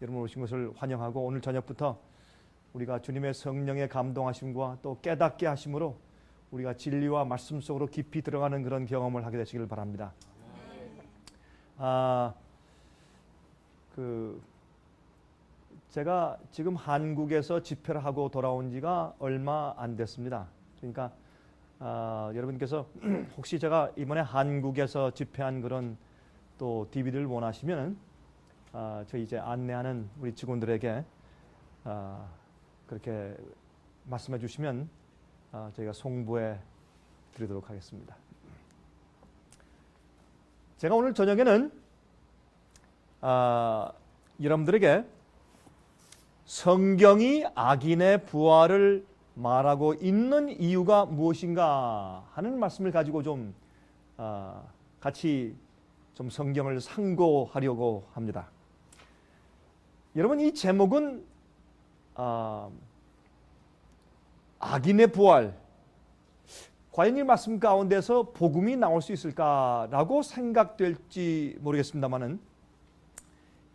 여러분 오신 것을 환영하고 오늘 저녁부터 우리가 주님의 성령의 감동하심과 또 깨닫게 하심으로 우리가 진리와 말씀 속으로 깊이 들어가는 그런 경험을 하게 되시길 바랍니다. 제가 지금 한국에서 집회를 하고 돌아온 지가 얼마 안 됐습니다. 그러니까 여러분께서 혹시 제가 이번에 한국에서 집회한 그런 또 DVD를 원하시면 저희 이제 안내하는 우리 직원들에게 그렇게 말씀해 주시면 저희가 송부해 드리도록 하겠습니다. 제가 오늘 저녁에는 여러분들에게 성경이 악인의 부활을 말하고 있는 이유가 무엇인가 하는 말씀을 가지고 좀 같이 좀 성경을 상고하려고 합니다. 여러분, 이 제목은 악인의 부활, 과연 이 말씀 가운데서 복음이 나올 수 있을까라고 생각될지 모르겠습니다만은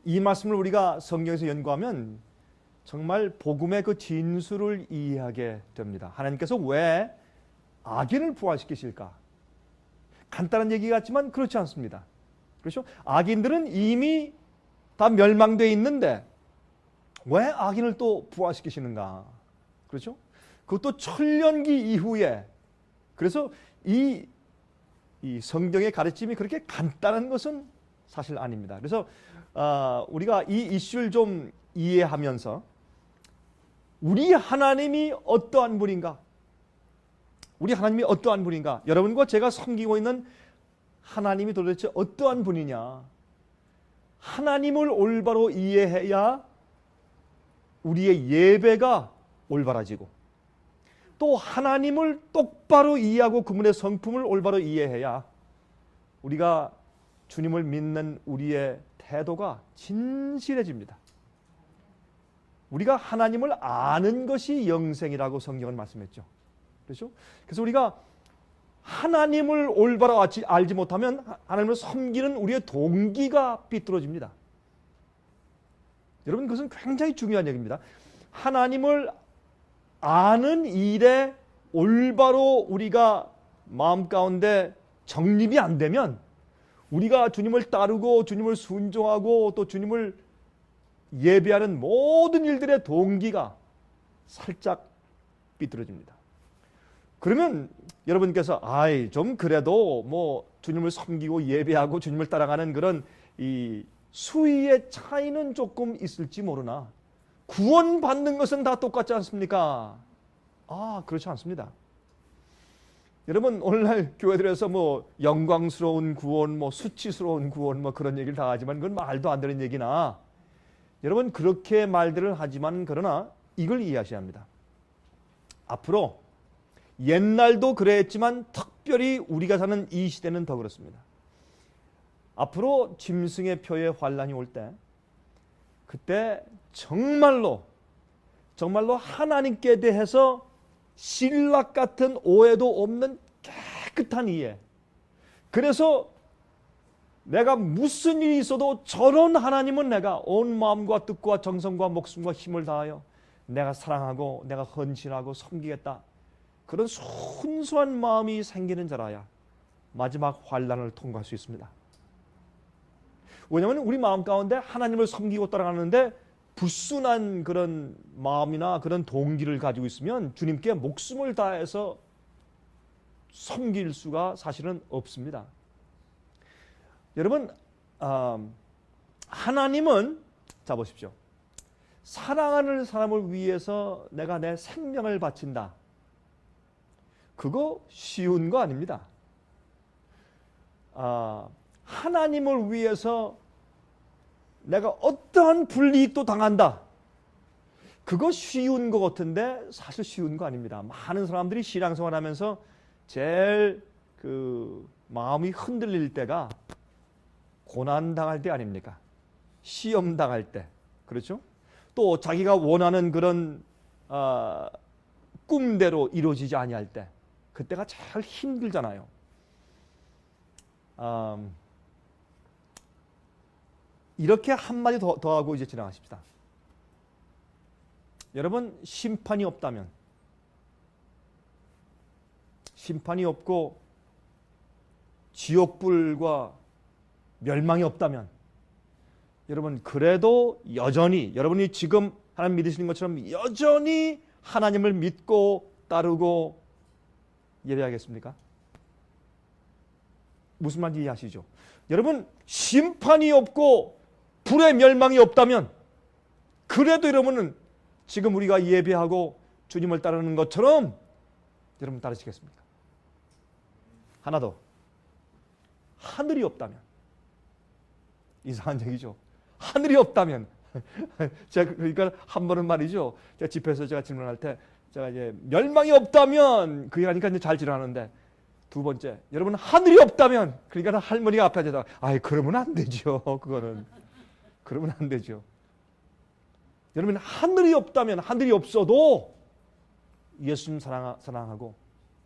이 말씀을 우리가 성경에서 연구하면 정말 복음의 그 진수를 이해하게 됩니다. 하나님께서 왜 악인을 부활시키실까? 간단한 얘기 같지만 그렇지 않습니다. 그렇죠? 악인들은 이미 다 멸망되어 있는데 왜 악인을 또 부활시키시는가? 그렇죠? 그것도 천년기 이후에. 그래서 이 성경의 가르침이 그렇게 간단한 것은 사실 아닙니다. 그래서 우리가 이 이슈를 좀 이해하면서 우리 하나님이 어떠한 분인가? 우리 하나님이 어떠한 분인가? 여러분과 제가 섬기고 있는 하나님이 도대체 어떠한 분이냐? 하나님을 올바로 이해해야 우리의 예배가 올바라지고 또 하나님을 똑바로 이해하고 그분의 성품을 올바로 이해해야 우리가 주님을 믿는 우리의 태도가 진실해집니다. 우리가 하나님을 아는 것이 영생이라고 성경은 말씀했죠. 그렇죠? 그래서 우리가 하나님을 올바로 알지 못하면 하나님을 섬기는 우리의 동기가 비뚤어집니다. 여러분, 그것은 굉장히 중요한 얘기입니다. 하나님을 아는 일에 올바로 우리가 마음 가운데 정립이 안 되면 우리가 주님을 따르고 주님을 순종하고 또 주님을 예배하는 모든 일들의 동기가 살짝 삐뚤어집니다. 그러면 여러분께서 좀 그래도 뭐 주님을 섬기고 예배하고 주님을 따라가는 그런 이 수위의 차이는 조금 있을지 모르나 구원받는 것은 다 똑같지 않습니까? 그렇지 않습니다. 여러분, 오늘날 교회들에서 뭐 영광스러운 구원, 뭐 수치스러운 구원, 뭐 그런 얘기를 다 하지만 그건 말도 안 되는 얘기나, 여러분 그렇게 말들을 하지만 그러나 이걸 이해하셔야 합니다. 앞으로 옛날도 그랬지만 특별히 우리가 사는 이 시대는 더 그렇습니다. 앞으로 짐승의 표에 환란이 올 때, 그때 정말로 하나님께 대해서 신락 같은 오해도 없는 깨끗한 이해. 그래서 내가 무슨 일이 있어도 저런 하나님은 내가 온 마음과 뜻과 정성과 목숨과 힘을 다하여 내가 사랑하고 내가 헌신하고 섬기겠다. 그런 순수한 마음이 생기는 자라야 마지막 환란을 통과할 수 있습니다. 왜냐하면 우리 마음 가운데 하나님을 섬기고 따라가는데 불순한 그런 마음이나 그런 동기를 가지고 있으면 주님께 목숨을 다해서 섬길 수가 사실은 없습니다. 여러분, 하나님은 자 보십시오. 사랑하는 사람을 위해서 내가 내 생명을 바친다. 그거 쉬운 거 아닙니다. 하나님을 위해서 내가 어떠한 불이익도 당한다. 그거 쉬운 거 같은데 사실 쉬운 거 아닙니다. 많은 사람들이 신앙생활하면서 제일 그 마음이 흔들릴 때가 고난 당할 때 아닙니까? 시험 당할 때, 그렇죠? 또 자기가 원하는 그런 꿈대로 이루어지지 아니할 때, 그때가 제일 힘들잖아요. 이렇게 한마디 더 하고 이제 지나가십시다. 여러분, 심판이 없다면, 심판이 없고 지옥불과 멸망이 없다면, 여러분 그래도 여전히 여러분이 지금 하나님 믿으시는 것처럼 여전히 하나님을 믿고 따르고 예배하겠습니까? 무슨 말인지 이해하시죠? 여러분, 심판이 없고 불의 멸망이 없다면 그래도 여러분은 지금 우리가 예배하고 주님을 따르는 것처럼 여러분 따르시겠습니까? 하나 더, 하늘이 없다면, 이상한 얘기죠. 하늘이 없다면 제가 그러니까 한 번은 말이죠. 제가 집회에서 제가 질문할 때 제가 이제 멸망이 없다면 그 얘기하니까 이제 잘 질문하는데, 두 번째, 여러분 하늘이 없다면, 그러니까 할머니가 앞에 앉아서 아이 그러면 안 되죠. 그거는 그러면 안 되죠. 여러분 하늘이 없다면, 하늘이 없어도 예수님 사랑하고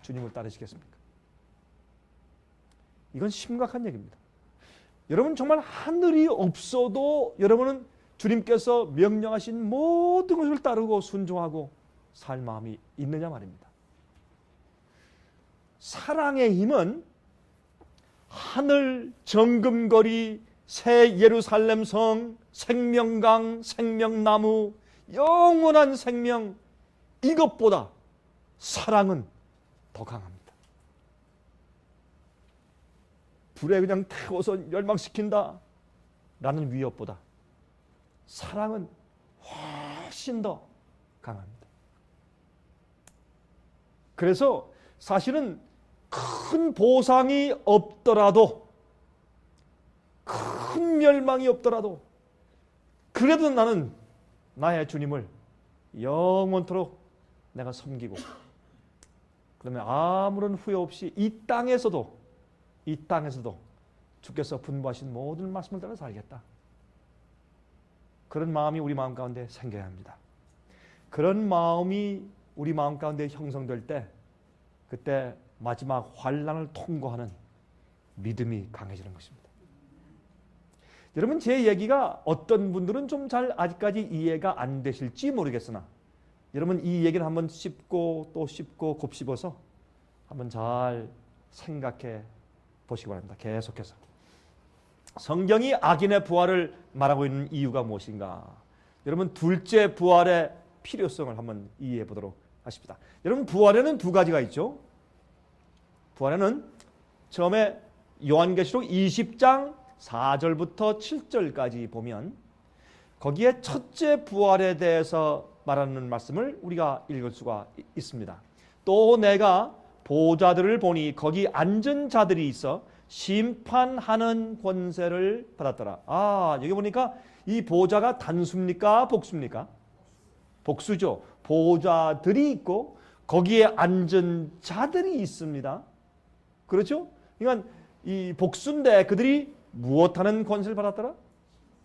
주님을 따르시겠습니까? 이건 심각한 얘기입니다. 여러분 정말 하늘이 없어도 여러분은 주님께서 명령하신 모든 것을 따르고 순종하고 살 마음이 있느냐 말입니다. 사랑의 힘은 하늘, 정금거리, 새 예루살렘 성, 생명강, 생명나무, 영원한 생명, 이것보다 사랑은 더 강합니다. 불에 그냥 태워서 멸망시킨다 라는 위협보다 사랑은 훨씬 더 강합니다. 그래서 사실은 큰 보상이 없더라도, 큰 멸망이 없더라도, 그래도 나는 나의 주님을 영원토록 내가 섬기고, 그러면 아무런 후회 없이 이 땅에서도 주께서 분부하신 모든 말씀을 따라 살겠다. 그런 마음이 우리 마음 가운데 생겨야 합니다. 그런 마음이 우리 마음 가운데 형성될 때, 그때 마지막 환난을 통과하는 믿음이 강해지는 것입니다. 여러분, 제 얘기가 어떤 분들은 좀 잘 아직까지 이해가 안 되실지 모르겠으나, 여러분 이 얘기를 한번 씹고 또 씹고 곱씹어서 한번 잘 생각해 보시기 바랍니다. 계속해서 성경이 악인의 부활을 말하고 있는 이유가 무엇인가? 여러분, 둘째 부활의 필요성을 한번 이해해 보도록 하십시다. 여러분, 부활에는 두 가지가 있죠. 부활에는 처음에 요한계시록 20장 4절부터 7절까지 보면 거기에 첫째 부활에 대해서 말하는 말씀을 우리가 읽을 수가 있습니다. 또 내가 보좌들을 보니 거기 앉은 자들이 있어 심판하는 권세를 받았더라. 여기 보니까 이 보좌가 단수입니까? 복수입니까? 복수죠. 보좌들이 있고 거기에 앉은 자들이 있습니다. 그렇죠? 그러니까 이 복수인데 그들이 무엇하는 권세를 받았더라?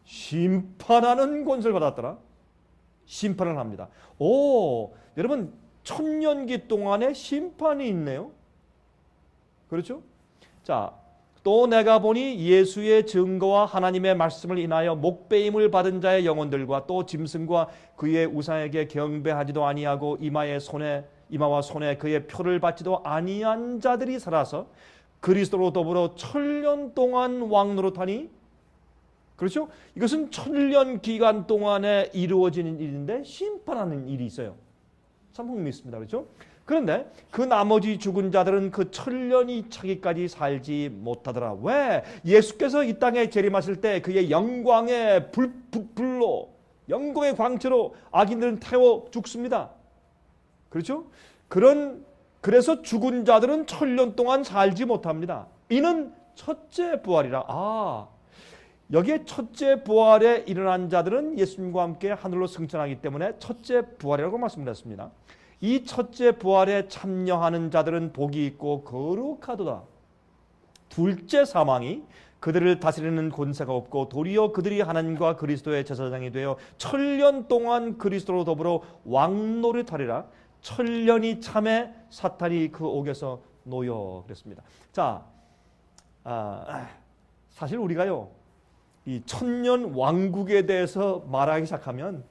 심판하는 권세를 받았더라. 심판을 합니다. 여러분, 천년기 동안의 심판이 있네요. 그렇죠? 자, 또 내가 보니 예수의 증거와 하나님의 말씀을 인하여 목배임을 받은 자의 영혼들과 또 짐승과 그의 우상에게 경배하지도 아니하고 이마와 손에 그의 표를 받지도 아니한 자들이 살아서 그리스도로 더불어 천년 동안 왕노릇하니. 그렇죠? 이것은 천년 기간 동안에 이루어지는 일인데 심판하는 일이 있어요. 참 흥미있습니다. 그렇죠? 그런데 그 나머지 죽은 자들은 그 천년이 차기까지 살지 못하더라. 왜? 예수께서 이 땅에 재림하실 때 그의 영광의 불로, 영광의 광채로 악인들은 태워 죽습니다. 그렇죠? 그래서 죽은 자들은 천년 동안 살지 못합니다. 이는 첫째 부활이라. 여기에 첫째 부활에 일어난 자들은 예수님과 함께 하늘로 승천하기 때문에 첫째 부활이라고 말씀드렸습니다. 이 첫째 부활에 참여하는 자들은 복이 있고 거룩하도다. 둘째 사망이 그들을 다스리는 권세가 없고 도리어 그들이 하나님과 그리스도의 제사장이 되어 천년 동안 그리스도로 더불어 왕노릇하리라. 천년이 참에 사탄이 그 옥에서 놓여 그랬습니다. 자, 사실 우리가요, 이 천년 왕국에 대해서 말하기 시작하면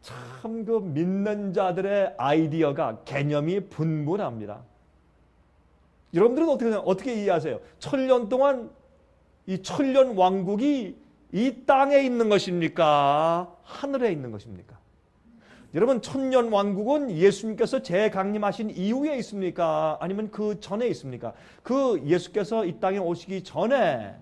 참 그 믿는 자들의 아이디어가 개념이 분분합니다. 여러분들은 어떻게 이해하세요? 천년 동안 이 천년 왕국이 이 땅에 있는 것입니까? 하늘에 있는 것입니까? 여러분, 천년 왕국은 예수님께서 재강림하신 이후에 있습니까? 아니면 그 전에 있습니까? 그 예수께서 이 땅에 오시기 전에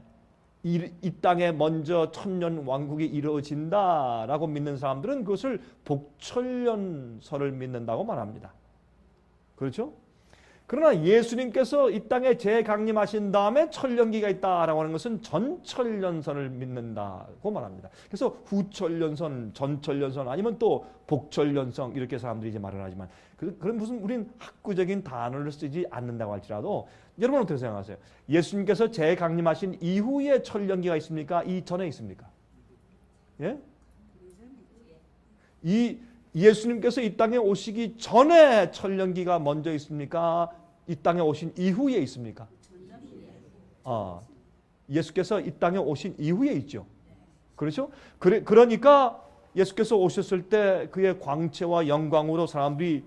이 땅에 먼저 천년 왕국이 이루어진다라고 믿는 사람들은 그것을 복천년설을 믿는다고 말합니다. 그렇죠? 그러나 예수님께서 이 땅에 재강림하신 다음에 천년기가 있다라고 하는 것은 전천년선을 믿는다고 말합니다. 그래서 후천년선, 전천년선 아니면 또 복천년선 이렇게 사람들이 이제 말을 하지만 그런 무슨 우린 학구적인 단어를 쓰지 않는다고 할지라도 여러분 어떻게 생각하세요? 예수님께서 재강림하신 이후에 천년기가 있습니까? 이전에 있습니까? 예? 예수님께서 이 땅에 오시기 전에 천년기가 먼저 있습니까? 이 땅에 오신 이후에 있습니까? 예수께서 이 땅에 오신 이후에 있죠. 그렇죠? 그러니까 예수께서 오셨을 때 그의 광채와 영광으로 사람들이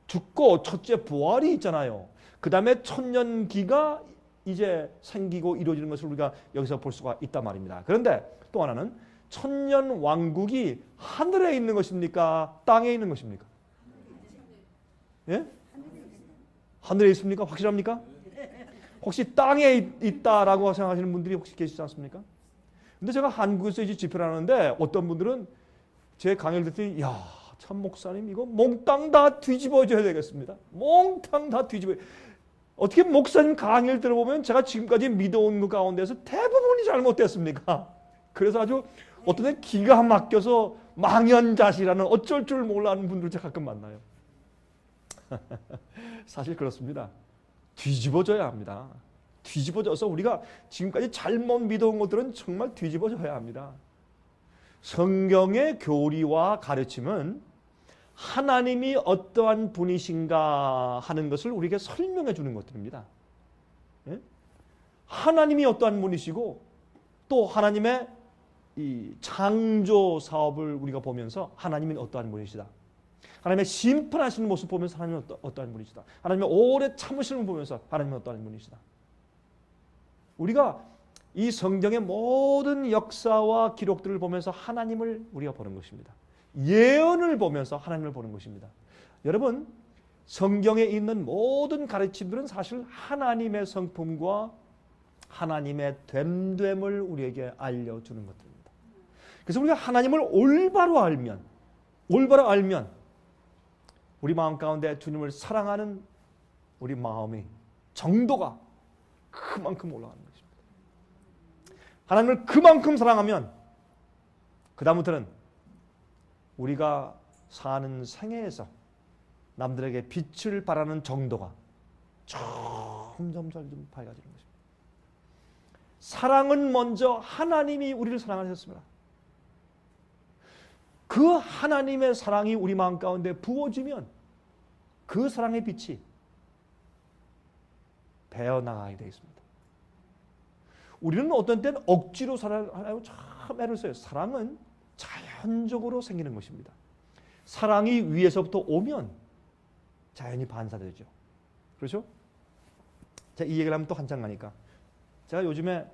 죽고 첫째 부활이 있잖아요. 그 다음에 천년기가 이제 생기고 이루어지는 것을 우리가 여기서 볼 수가 있단 말입니다. 그런데 또 하나는 천년 왕국이 하늘에 있는 것입니까? 땅에 있는 것입니까? 예? 하늘에 있습니까? 확실합니까? 혹시 땅에 있다라고 생각하시는 분들이 혹시 계시지 않습니까? 근데 제가 한국에서 이제 집회를 하는데 어떤 분들은 제 강의를 듣더니 야, 참 목사님 이거 몽땅 다 뒤집어줘야 되겠습니다. 몽땅 다 뒤집어. 어떻게 목사님 강의를 들어보면 제가 지금까지 믿어온 것 가운데서 대부분이 잘못됐습니까? 그래서 아주 어떤 데 기가 막혀서 망연자실하는 어쩔 줄 몰라하는 분들 제가 가끔 만나요. 사실 그렇습니다. 뒤집어져야 합니다. 뒤집어져서 우리가 지금까지 잘못 믿어온 것들은 정말 뒤집어져야 합니다. 성경의 교리와 가르침은 하나님이 어떠한 분이신가 하는 것을 우리에게 설명해 주는 것들입니다. 예? 하나님이 어떠한 분이시고 또 하나님의 이 창조 사업을 우리가 보면서 하나님은 어떠한 분이시다. 하나님의 심판하시는 모습 보면서 하나님은 어떠한 분이시다. 하나님의 오래 참으시는 보면서 하나님은 어떠한 분이시다. 우리가 이 성경의 모든 역사와 기록들을 보면서 하나님을 우리가 보는 것입니다. 예언을 보면서 하나님을 보는 것입니다. 여러분, 성경에 있는 모든 가르침들은 사실 하나님의 성품과 하나님의 됨됨을 우리에게 알려주는 것들입니다. 그래서 우리가 하나님을 올바로 알면 우리 마음 가운데 주님을 사랑하는 우리 마음의 정도가 그만큼 올라가는 것입니다. 하나님을 그만큼 사랑하면 그 다음부터는 우리가 사는 생애에서 남들에게 빛을 발하는 정도가 점점 밝아지는 것입니다. 사랑은 먼저 하나님이 우리를 사랑하셨습니다. 그 하나님의 사랑이 우리 마음 가운데 부어지면 그 사랑의 빛이 배어나가게 되어 있습니다. 우리는 어떤 때는 억지로 사랑하려고 참 애를 써요. 사랑은 자연적으로 생기는 것입니다. 사랑이 위에서부터 오면 자연히 반사되죠. 그렇죠? 자, 이 얘기를 하면 또 한참 가니까 제가 요즘에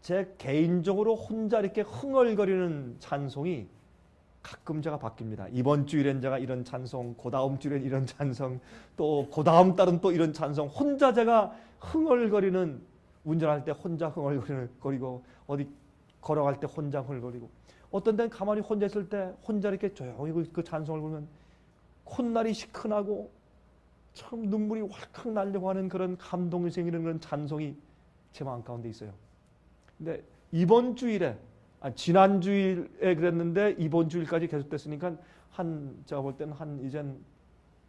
제 개인적으로 혼자 이렇게 흥얼거리는 찬송이 가끔 제가 바뀝니다. 이번 주일엔 제가 이런 찬송, 그 다음 주일엔 이런 찬송, 또 그 다음 달은 또 이런 찬송. 혼자 제가 흥얼거리는, 운전할 때 혼자 흥얼거리고 어디 걸어갈 때 혼자 흥얼거리고 어떤 때는 가만히 혼자 있을 때 혼자 이렇게 조용히 그 찬송을 부르면 콧날이 시큰하고 참 눈물이 활칵 나려고 하는 그런 감동이 생기는 그런 찬송이 제 마음 가운데 있어요. 근데 이번 주일에 지난 주일에 그랬는데 이번 주일까지 계속됐으니까 제가 볼 때는 이젠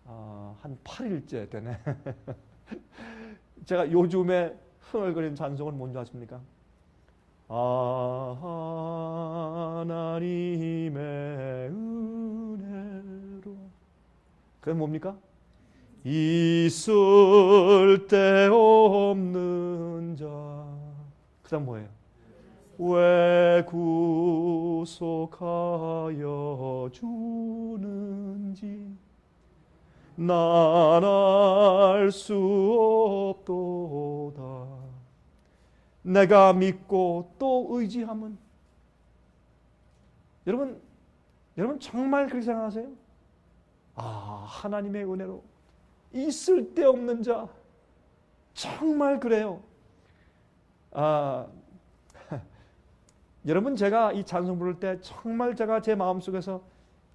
한 8일째 되네. 제가 요즘에 흥얼거리는 찬송은 뭔지 아십니까? 하나님의 은혜로. 그게 뭡니까? 있을 데 없는 자. 그 다음 뭐예요? 왜 구속하여 주는지 난 알 수 없도다. 내가 믿고 또 의지함은, 여러분 정말 그렇게 생각하세요? 하나님의 은혜로 있을 데 없는 자, 정말 그래요. 여러분, 제가 이 찬송 부를 때 정말 제가 제 마음속에서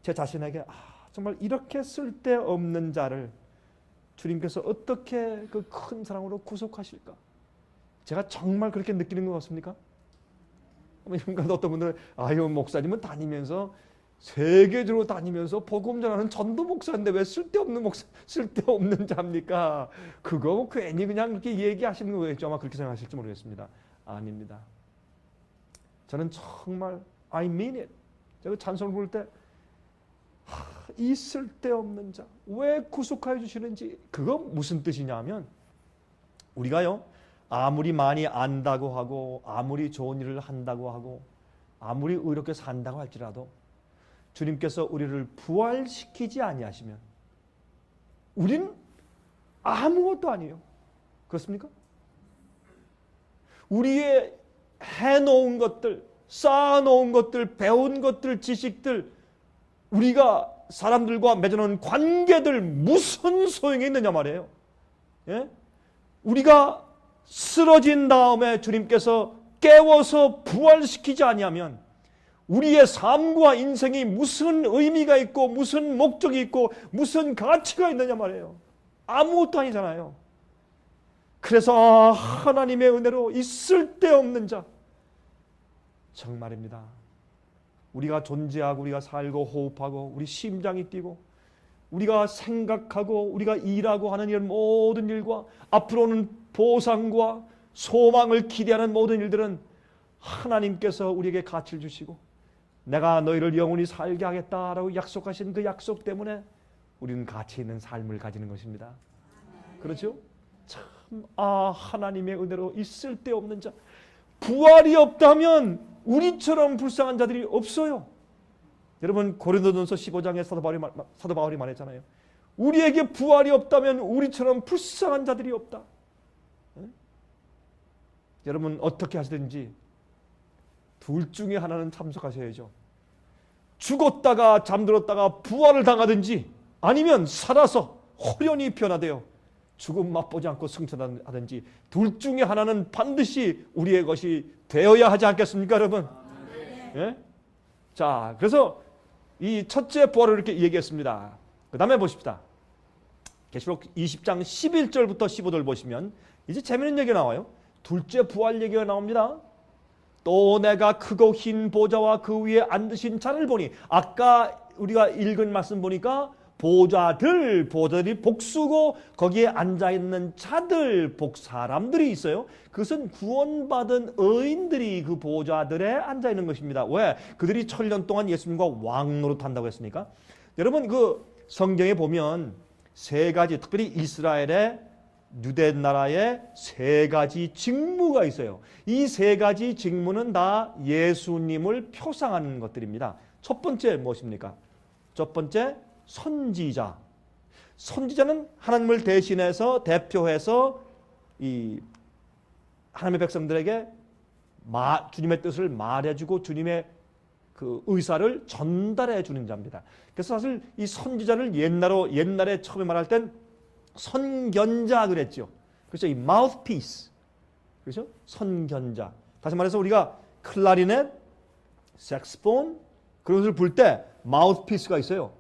제 자신에게 정말 이렇게 쓸데없는 자를 주님께서 어떻게 그 큰 사랑으로 구속하실까? 제가 정말 그렇게 느끼는 것 같습니까? 어떤 분들은 목사님은 다니면서 세계적으로 다니면서 복음 전하는 전도 목사인데 왜 쓸데없는 자입니까? 그거 괜히 그냥 그렇게 얘기하시는 거겠죠. 아마 그렇게 생각하실지 모르겠습니다. 아닙니다. 저는 정말 I mean it. 제가 찬송을 부를 때 이 쓸데없는 자 왜 구속하여 주시는지, 그거 무슨 뜻이냐면, 우리가요 아무리 많이 안다고 하고 아무리 좋은 일을 한다고 하고 아무리 의롭게 산다고 할지라도 주님께서 우리를 부활시키지 아니하시면 우리는 아무것도 아니에요. 그렇습니까? 우리의 해놓은 것들, 쌓아놓은 것들, 배운 것들, 지식들, 우리가 사람들과 맺어놓은 관계들 무슨 소용이 있느냐 말이에요. 예? 우리가 쓰러진 다음에 주님께서 깨워서 부활시키지 아니하면 우리의 삶과 인생이 무슨 의미가 있고 무슨 목적이 있고 무슨 가치가 있느냐 말이에요. 아무것도 아니잖아요. 그래서 하나님의 은혜로 이 쓸데없는 자, 정말입니다. 우리가 존재하고 우리가 살고 호흡하고 우리 심장이 뛰고 우리가 생각하고 우리가 일하고 하는 이런 모든 일과 앞으로는 보상과 소망을 기대하는 모든 일들은 하나님께서 우리에게 가치를 주시고 내가 너희를 영원히 살게 하겠다라고 약속하신 그 약속 때문에 우리는 가치 있는 삶을 가지는 것입니다. 그렇죠? 참, 하나님의 은혜로 있을 데 없는 자, 부활이 없다면 우리처럼 불쌍한 자들이 없어요. 여러분, 고린도전서 15장에 사도 바울이 말했잖아요. 우리에게 부활이 없다면 우리처럼 불쌍한 자들이 없다. 여러분, 어떻게 하시든지 둘 중에 하나는 참석하셔야죠. 죽었다가 잠들었다가 부활을 당하든지 아니면 살아서 호련히 변화되어 죽음 맛보지 않고 승천하든지 둘 중에 하나는 반드시 우리의 것이 되어야 하지 않겠습니까, 여러분? 예? 자, 그래서 이 첫째 부활을 이렇게 얘기했습니다. 그 다음에 보십시다. 계시록 20장 11절부터 15절 보시면 이제 재미있는 얘기가 나와요. 둘째 부활 얘기가 나옵니다. 또 내가 크고 흰 보좌와 그 위에 앉으신 자를 보니, 아까 우리가 읽은 말씀 보니까 보좌들이 복수고 거기에 앉아있는 자들, 복사람들이 있어요. 그것은 구원받은 의인들이 그 보좌들에 앉아있는 것입니다. 왜? 그들이 천년 동안 예수님과 왕노릇한다고 했으니까. 여러분, 그 성경에 보면 세 가지, 특별히 이스라엘의 유대 나라의 세 가지 직무가 있어요. 이 세 가지 직무는 다 예수님을 표상하는 것들입니다. 첫 번째 무엇입니까? 첫 번째, 선지자. 선지자는 하나님을 대신해서 대표해서 이 하나님의 백성들에게 주님의 뜻을 말해주고 주님의 그 의사를 전달해 주는 자입니다. 그래서 사실 이 선지자를 옛날에 처음에 말할 땐 선견자 그랬죠. 그렇죠? 이 mouthpiece. 그렇죠? 선견자. 다시 말해서 우리가 클라리넷, 색스폰 그런 것을 불 때 mouthpiece가 있어요.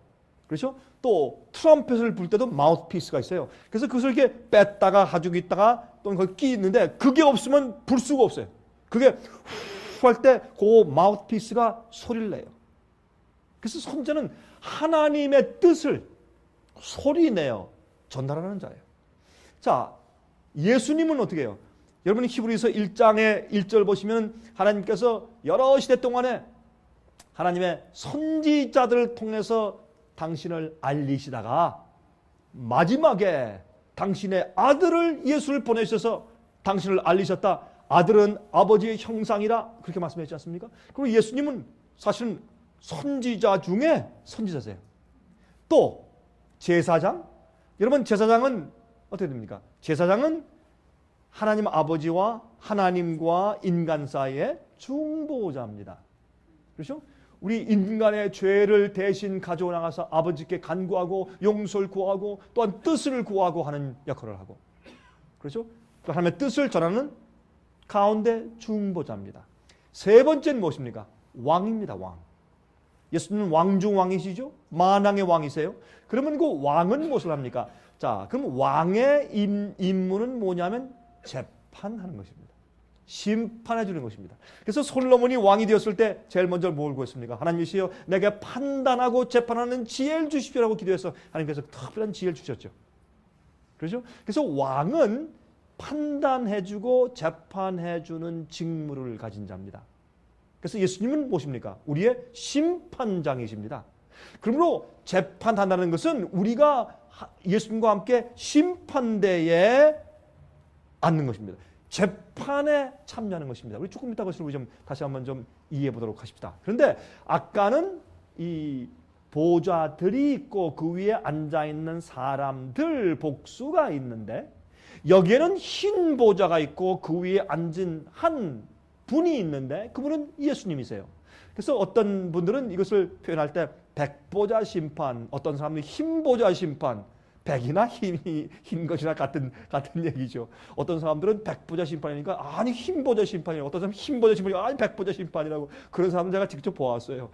그렇죠? 또 트럼펫을 불 때도 마우스피스가 있어요. 그래서 그것을 이렇게 뺐다가 가지고 있다가 또는 거기 끼 있는데 그게 없으면 불 수가 없어요. 그게 후 할 때 그 마우스피스가 소리를 내요. 그래서 선지자는 하나님의 뜻을 소리내어 전달하는 자예요. 자, 예수님은 어떻게 해요? 여러분이 히브리서 1장의 1절 보시면 하나님께서 여러 시대 동안에 하나님의 선지자들을 통해서 당신을 알리시다가 마지막에 당신의 아들을 예수를 보내셔서 당신을 알리셨다. 아들은 아버지의 형상이라 그렇게 말씀했지 않습니까? 그리고 예수님은 사실은 선지자 중에 선지자세요. 또 제사장, 여러분 제사장은 어떻게 됩니까? 제사장은 하나님 아버지와 하나님과 인간 사이의 중보자입니다. 그렇죠? 우리 인간의 죄를 대신 가져오 나가서 아버지께 간구하고 용서를 구하고 또한 뜻을 구하고 하는 역할을 하고, 그렇죠? 또 하나님의 뜻을 전하는 가운데 중보자입니다. 세 번째는 무엇입니까? 왕입니다. 왕. 예수님은 왕 중 왕이시죠? 만왕의 왕이세요. 그러면 그 왕은 무엇을 합니까? 자, 그럼 왕의 임무는 뭐냐면 재판하는 것입니다. 심판해 주는 것입니다. 그래서 솔로몬이 왕이 되었을 때 제일 먼저 뭘 구했습니까? 하나님이시여 내게 판단하고 재판하는 지혜를 주십시오라고 기도해서 하나님께서 특별한 지혜를 주셨죠. 그렇죠? 그래서 왕은 판단해 주고 재판해 주는 직무를 가진 자입니다. 그래서 예수님은 무엇입니까? 우리의 심판장이십니다. 그러므로 재판한다는 것은 우리가 예수님과 함께 심판대에 앉는 것입니다. 재판에 참여하는 것입니다. 우리 조금 이따 것을 우리 좀 다시 한번 좀 이해해 보도록 하십시다. 그런데 아까는 이 보좌들이 있고 그 위에 앉아 있는 사람들 복수가 있는데, 여기에는 흰 보좌가 있고 그 위에 앉은 한 분이 있는데 그분은 예수님이세요. 그래서 어떤 분들은 이것을 표현할 때 백보자 심판, 어떤 사람들이 흰보자 심판, 백이나 흰 것이나 같은 얘기죠. 어떤 사람들은 백보자 심판이니까 아니 흰보자 심판이라고, 어떤 사람은 흰보자 심판이니까 아니 백보자 심판이라고, 그런 사람 제가 직접 보았어요.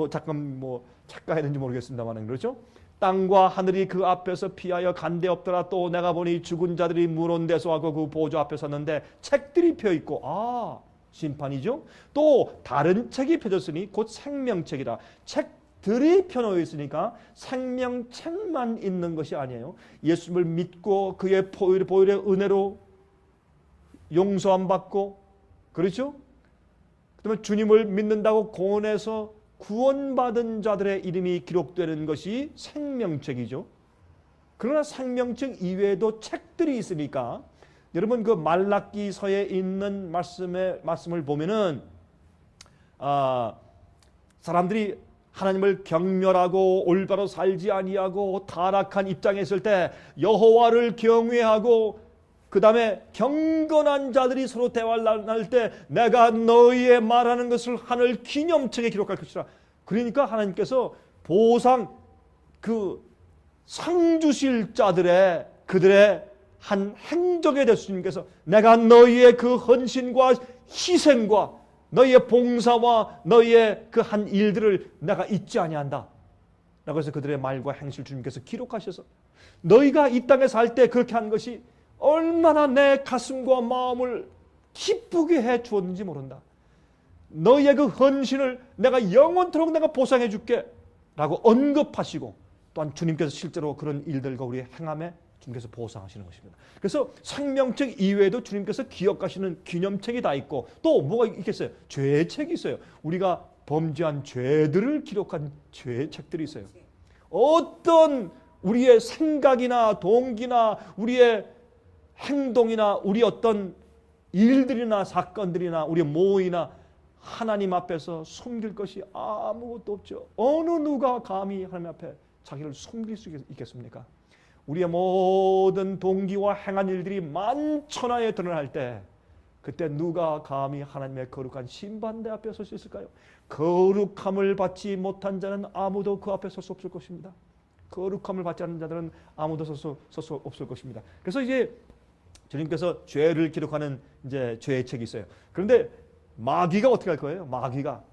잠깐 착각했는지 모르겠습니다만 그렇죠. 땅과 하늘이 그 앞에서 피하여 간데 없더라. 또 내가 보니 죽은 자들이 문온 데서 하고 그 보좌 앞에 섰는데 책들이 펴 있고, 심판이죠. 또 다른 책이 펴졌으니 곧 생명책이라. 책들이 펴놓여 있으니까 생명책만 있는 것이 아니에요. 예수님을 믿고 그의 보혈의 은혜로 용서함 받고, 그렇죠? 그다음에 주님을 믿는다고 공언해서 구원받은 자들의 이름이 기록되는 것이 생명책이죠. 그러나 생명책 이외에도 책들이 있으니까, 여러분 그 말라기서에 있는 말씀을 보면은 사람들이 하나님을 경멸하고 올바로 살지 아니하고 타락한 입장에 있을 때 여호와를 경외하고 그 다음에 경건한 자들이 서로 대화를 나눌 때 내가 너희의 말하는 것을 하늘 기념책에 기록할 것이라. 그러니까 하나님께서 보상 상 주실 자들의 그들의 한 행적에 대해서 주님께서 내가 너희의 그 헌신과 희생과 너희의 봉사와 너희의 그 한 일들을 내가 잊지 아니한다 라고 해서 그들의 말과 행실 주님께서 기록하셔서 너희가 이 땅에 살 때 그렇게 한 것이 얼마나 내 가슴과 마음을 기쁘게 해 주었는지 모른다. 너희의 그 헌신을 내가 영원토록 내가 보상해 줄게 라고 언급하시고, 또한 주님께서 실제로 그런 일들과 우리의 행함에 주님께서 보상하시는 것입니다. 그래서 생명책 이외에도 주님께서 기억하시는 기념책이 다 있고, 또 뭐가 있겠어요? 죄의 책이 있어요. 우리가 범죄한 죄들을 기록한 죄의 책들이 있어요. 어떤 우리의 생각이나 동기나 우리의 행동이나 우리 어떤 일들이나 사건들이나 우리의 모의나 하나님 앞에서 숨길 것이 아무것도 없죠. 어느 누가 감히 하나님 앞에 자기를 숨길 수 있겠습니까? 우리의 모든 동기와 행한 일들이 만천하에 드러날 때, 그때 누가 감히 하나님의 거룩한 심판대 앞에 설 수 있을까요? 거룩함을 받지 못한 자는 아무도 그 앞에 설 수 없을 것입니다. 거룩함을 받지 않는 자들은 아무도 설 수 없을 것입니다. 그래서 이제 주님께서 죄를 기록하는 이제 죄의 책이 있어요. 그런데 마귀가 어떻게 할 거예요? 마귀가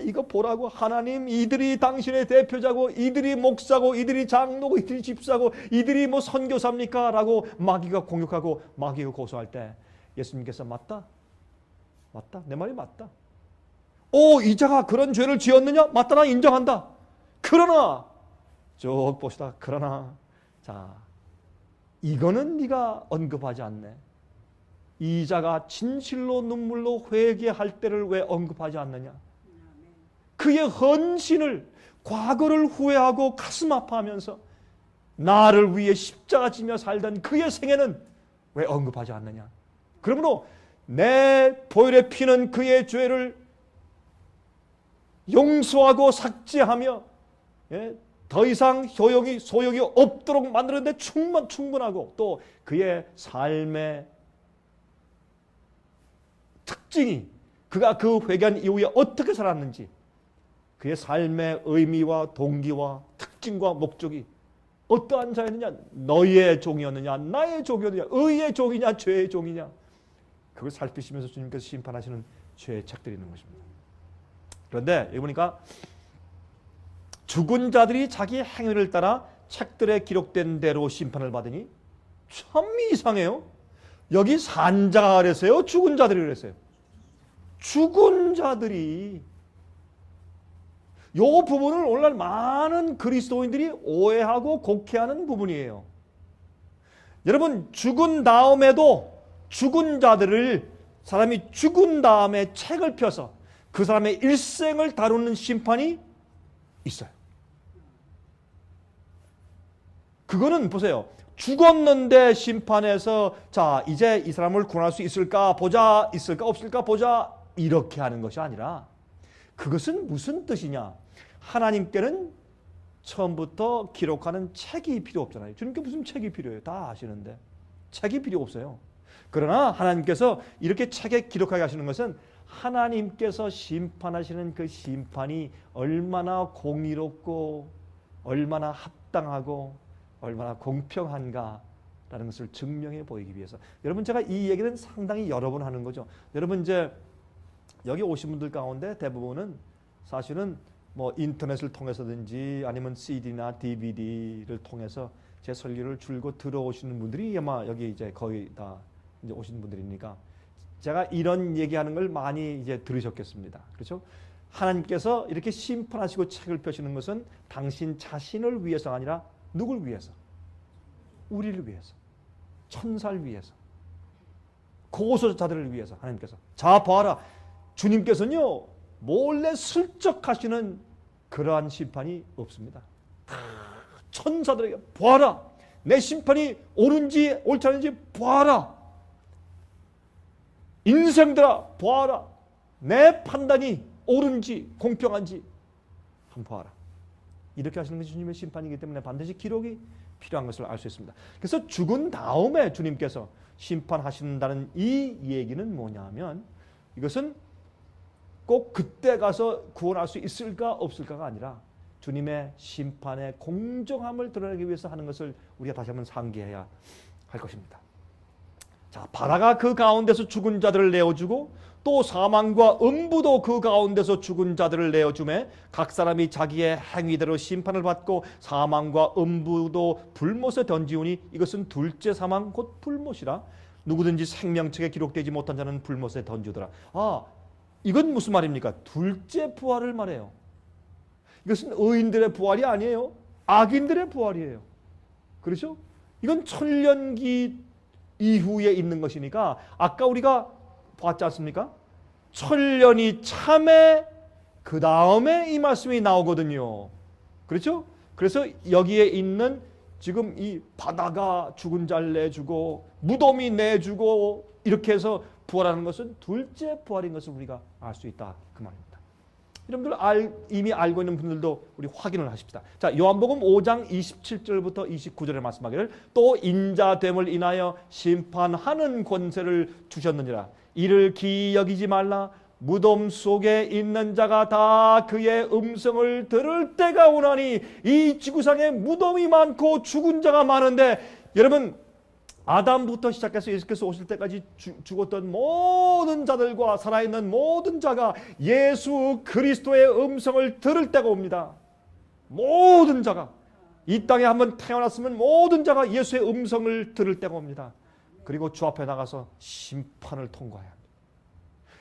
이거 보라고, 하나님 이들이 당신의 대표자고 이들이 목사고 이들이 장로고 이들이 집사고 이들이 뭐 선교사입니까? 라고 마귀가 공격하고 마귀가 고소할 때 예수님께서 맞다 내 말이 맞다. 이 자가 그런 죄를 지었느냐? 맞다, 나 인정한다. 그러나 쭉 봅시다. 그러나 자 이거는 네가 언급하지 않네. 이 자가 진실로 눈물로 회개할 때를 왜 언급하지 않느냐? 그의 헌신을, 과거를 후회하고 가슴 아파하면서 나를 위해 십자가 지며 살던 그의 생애는 왜 언급하지 않느냐? 그러므로 내 보혈의 피는 그의 죄를 용서하고 삭제하며 더 이상 소용이 없도록 만드는데 충분하고 또 그의 삶의 특징이 그가 그 회개한 이후에 어떻게 살았는지 그의 삶의 의미와 동기와 특징과 목적이 어떠한 자였느냐, 너희의 종이었느냐, 나의 종이었느냐, 의의 종이냐, 죄의 종이냐, 그걸 살피시면서 주님께서 심판하시는 죄의 책들이 있는 것입니다. 그런데 여기 보니까 죽은 자들이 자기 행위를 따라 책들에 기록된 대로 심판을 받으니 참 이상해요. 여기 산자가 그랬어요? 죽은 자들이 그랬어요? 죽은 자들이. 이 부분을 오늘날 많은 그리스도인들이 오해하고 곡해하는 부분이에요. 여러분, 죽은 다음에도 죽은 자들을 사람이 죽은 다음에 책을 펴서 그 사람의 일생을 다루는 심판이 있어요. 그거는 보세요. 죽었는데 심판해서 자 이제 이 사람을 구원할 수 있을까 보자, 있을까 없을까 보자, 이렇게 하는 것이 아니라 그것은 무슨 뜻이냐, 하나님께는 처음부터 기록하는 책이 필요 없잖아요. 주님께 무슨 책이 필요해요? 다 아시는데 책이 필요 없어요. 그러나 하나님께서 이렇게 책에 기록하게 하시는 것은 하나님께서 심판하시는 그 심판이 얼마나 공의롭고 얼마나 합당하고 얼마나 공평한가라는 것을 증명해 보이기 위해서. 여러분, 제가 이 얘기는 상당히 여러 번 하는 거죠. 여러분, 이제 여기 오신 분들 가운데 대부분은 사실은 뭐 인터넷을 통해서든지 아니면 CD나 DVD를 통해서 제 설교를 줄곧 들어오시는 분들이 아마 여기 이제 거의 다 이제 오신 분들이니까 제가 이런 얘기하는 걸 많이 이제 들으셨겠습니다. 그렇죠? 하나님께서 이렇게 심판하시고 책을 펴시는 것은 당신 자신을 위해서가 아니라 누굴 위해서? 우리를 위해서, 천사를 위해서, 고소자들을 위해서. 하나님께서 자 봐라, 주님께서는요 몰래 슬쩍 하시는 그러한 심판이 없습니다. 천사들에게 봐라, 내 심판이 옳은지 옳지 않은지 봐라, 인생들아 봐라, 내 판단이 옳은지 공평한지 한번 봐라. 이렇게 하시는 것이 주님의 심판이기 때문에 반드시 기록이 필요한 것을 알 수 있습니다. 그래서 죽은 다음에 주님께서 심판하신다는 이 얘기는 뭐냐면, 이것은 꼭 그때 가서 구원할 수 있을까 없을까가 아니라 주님의 심판의 공정함을 드러내기 위해서 하는 것을 우리가 다시 한번 상기해야 할 것입니다. 자, 바다가 그 가운데서 죽은 자들을 내어주고 또 사망과 음부도 그 가운데서 죽은 자들을 내어주매 각 사람이 자기의 행위대로 심판을 받고 사망과 음부도 불못에 던지우니 이것은 둘째 사망 곧 불못이라. 누구든지 생명책에 기록되지 못한 자는 불못에 던지더라. 아, 이건 무슨 말입니까? 둘째 부활을 말해요. 이것은 의인들의 부활이 아니에요. 악인들의 부활이에요. 그렇죠? 이건 천년기 이후에 있는 것이니까 아까 우리가 봤지 않습니까? 천년이 참에 그 다음에 이 말씀이 나오거든요. 그렇죠? 그래서 여기에 있는 지금 이 바다가 죽은 자를 내주고 무덤이 내주고 이렇게 해서 부활하는 것은 둘째 부활인 것을 우리가 알 수 있다, 그 말입니다. 여러분들 이미 알고 있는 분들도 우리 확인을 하십시다. 자, 요한복음 5장 27절부터 29절에 말씀하기를 또 인자됨을 인하여 심판하는 권세를 주셨느니라. 이를 기이 여기지 말라. 무덤 속에 있는 자가 다 그의 음성을 들을 때가 오나니. 이 지구상에 무덤이 많고 죽은 자가 많은데, 여러분 아담부터 시작해서 예수께서 오실 때까지 죽었던 모든 자들과 살아있는 모든 자가 예수 그리스도의 음성을 들을 때가 옵니다. 모든 자가 이 땅에 한번 태어났으면 모든 자가 예수의 음성을 들을 때가 옵니다. 그리고 주 앞에 나가서 심판을 통과해야 합니다.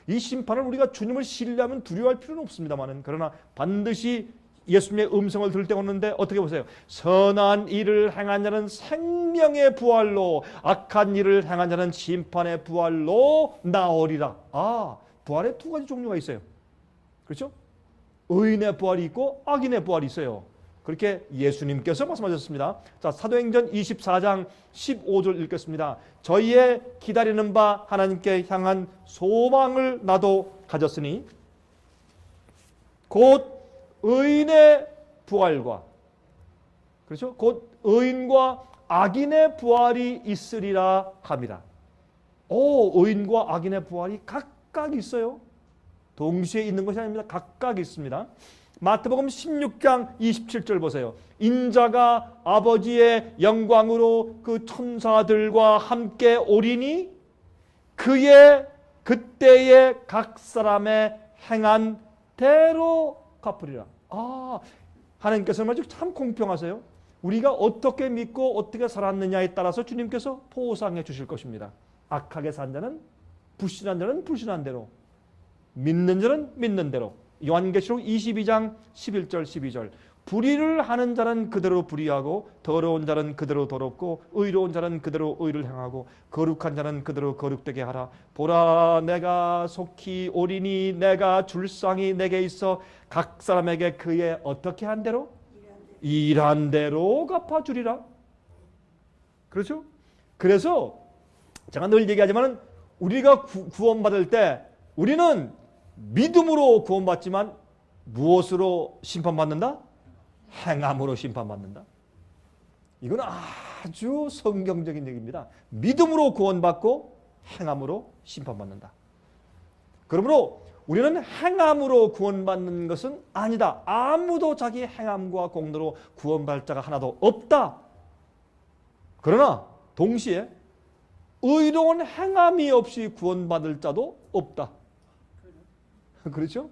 이 심판을 우리가 주님을 신뢰하면 두려워할 필요는 없습니다만은, 그러나 반드시 예수님의 음성을 들을 때가 오는데 어떻게 보세요? 선한 일을 행한 자는 생명의 부활로, 악한 일을 행한 자는 심판의 부활로 나오리라. 아, 부활에 두 가지 종류가 있어요. 그렇죠? 의인의 부활이 있고 악인의 부활이 있어요. 그렇게 예수님께서 말씀하셨습니다. 자, 사도행전 24장 15절 읽겠습니다. 저희의 기다리는 바 하나님께 향한 소망을 나도 가졌으니 곧 의인의 부활과, 그렇죠? 곧 의인과 악인의 부활이 있으리라 함이라. 의인과 악인의 부활이 각각 있어요. 동시에 있는 것이 아닙니다. 각각 있습니다. 마태복음 16장 27절 보세요. 인자가 아버지의 영광으로 그 천사들과 함께 오리니 그의 그때에 각 사람의 행한 대로 갚으리라. 하나님께서는 아주 참 공평하세요. 우리가 어떻게 믿고 어떻게 살았느냐에 따라서 주님께서 보상해 주실 것입니다. 악하게 산 자는, 불신한 자는 불신한 대로, 믿는 자는 믿는 대로. 요한계시록 22장 11절 12절. 불의를 하는 자는 그대로 불의하고 더러운 자는 그대로 더럽고 의로운 자는 그대로 의를 행하고 거룩한 자는 그대로 거룩되게 하라. 보라, 내가 속히 오리니 내가 줄상이 내게 있어 각 사람에게 그의 어떻게 한 대로? 일한 대로 갚아주리라. 그렇죠? 그래서 제가 늘 얘기하지만 우리가 구원받을 때 우리는 믿음으로 구원받지만 무엇으로 심판받는다? 행함으로 심판받는다. 이건 아주 성경적인 얘기입니다. 믿음으로 구원받고 행함으로 심판받는다. 그러므로 우리는 행함으로 구원받는 것은 아니다. 아무도 자기 행함과 공로로 구원받을 자가 하나도 없다. 그러나 동시에 의로운 행함이 없이 구원받을 자도 없다. 그렇죠?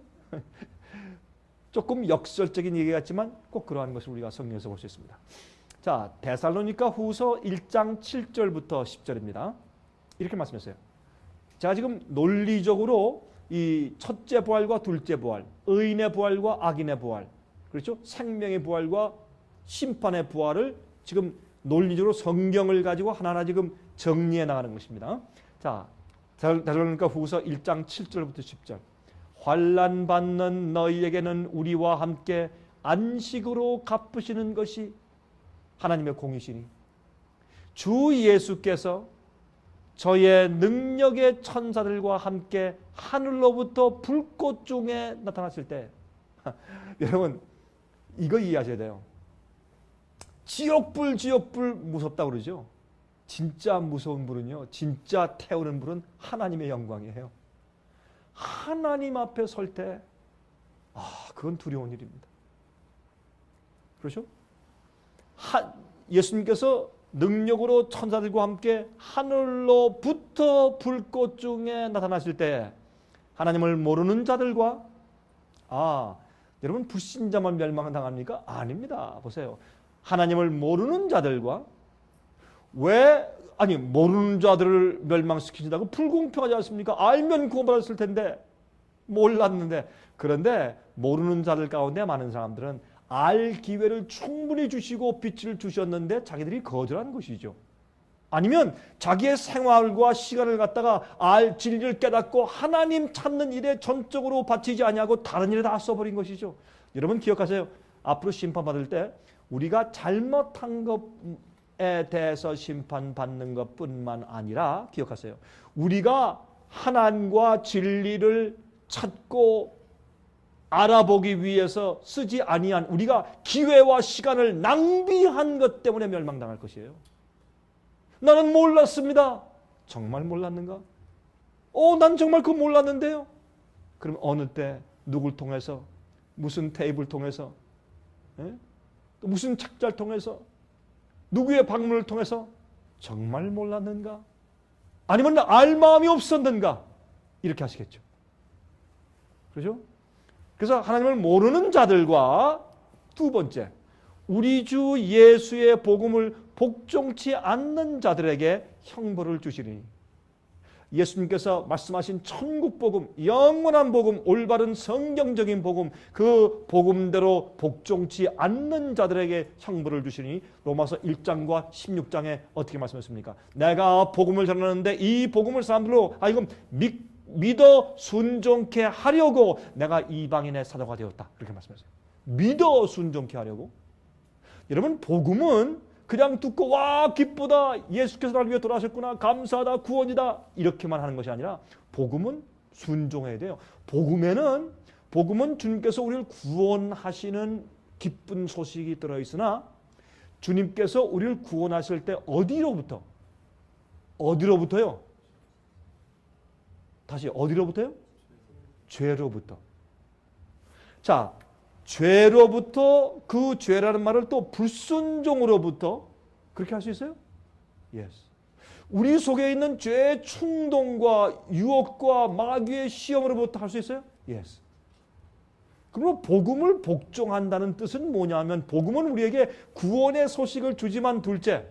조금 역설적인 얘기 같지만 꼭 그러한 것을 우리가 성경에서 볼 수 있습니다. 자, 데살로니가 후서 1장 7절부터 10절입니다. 이렇게 말씀했어요. 제가 지금 논리적으로 이 첫째 부활과 둘째 부활, 의인의 부활과 악인의 부활, 그렇죠? 생명의 부활과 심판의 부활을 지금 논리적으로 성경을 가지고 하나하나 지금 정리해 나가는 것입니다. 자, 데살로니가 후서 1장 7절부터 10절. 환난 받는 너희에게는 우리와 함께 안식으로 갚으시는 것이 하나님의 공이시니 주 예수께서 저의 능력의 천사들과 함께 하늘로부터 불꽃 중에 나타났을 때 여러분 이거 이해하셔야 돼요. 지옥불 무섭다고 그러죠. 진짜 무서운 불은요, 진짜 태우는 불은 하나님의 영광이에요. 하나님 앞에 설 때 그건 두려운 일입니다. 그렇죠? 예수님께서 능력으로 천사들과 함께 하늘로부터 불꽃 중에 나타나실 때 하나님을 모르는 자들과 여러분 불신자만 멸망당합니까? 아닙니다. 보세요. 하나님을 모르는 자들과 모르는 자들을 멸망시키신다고 불공평하지 않습니까? 알면 구원받았을 텐데 몰랐는데. 그런데 모르는 자들 가운데 많은 사람들은 알 기회를 충분히 주시고 빛을 주셨는데 자기들이 거절한 것이죠. 아니면 자기의 생활과 시간을 갖다가 진리를 깨닫고 하나님 찾는 일에 전적으로 바치지 아니하고 다른 일에 다 써버린 것이죠. 여러분 기억하세요. 앞으로 심판받을 때 우리가 잘못한 것에 대해서 심판받는 것뿐만 아니라 기억하세요. 우리가 하나님과 진리를 찾고 알아보기 위해서 쓰지 아니한 우리가 기회와 시간을 낭비한 것 때문에 멸망당할 것이에요. 나는 몰랐습니다. 정말 몰랐는가? 난 정말 그거 몰랐는데요. 그럼 어느 때 누굴 통해서 무슨 테이블 통해서 또 무슨 책자를 통해서 누구의 방문을 통해서 정말 몰랐는가? 아니면 알 마음이 없었는가? 이렇게 하시겠죠. 그렇죠? 그래서 하나님을 모르는 자들과 두 번째, 우리 주 예수의 복음을 복종치 않는 자들에게 형벌을 주시리니 예수님께서 말씀하신 천국 복음, 영원한 복음, 올바른 성경적인 복음, 그 복음대로 복종치 않는 자들에게 형벌을 주시니 로마서 1장과 16장에 어떻게 말씀했습니까? 내가 복음을 전하는데 이 복음을 사람들로 하여금 믿어 순종케 하려고 내가 이방인의 사도가 되었다. 그렇게 말씀했어요. 믿어 순종케 하려고. 여러분, 복음은 그냥 듣고 와 기쁘다, 예수께서 나를 위해 돌아가셨구나, 감사하다, 구원이다, 이렇게만 하는 것이 아니라 복음은 순종해야 돼요. 복음은 주님께서 우리를 구원하시는 기쁜 소식이 들어있으나 주님께서 우리를 구원하실 때 어디로부터요? 다시 어디로부터요? 죄로부터. 자, 죄로부터, 그 죄라는 말을 또 불순종으로부터 그렇게 할 수 있어요? Yes. 우리 속에 있는 죄의 충동과 유혹과 마귀의 시험으로부터 할 수 있어요? Yes. 그러므로 복음을 복종한다는 뜻은 뭐냐면, 복음은 우리에게 구원의 소식을 주지만 둘째,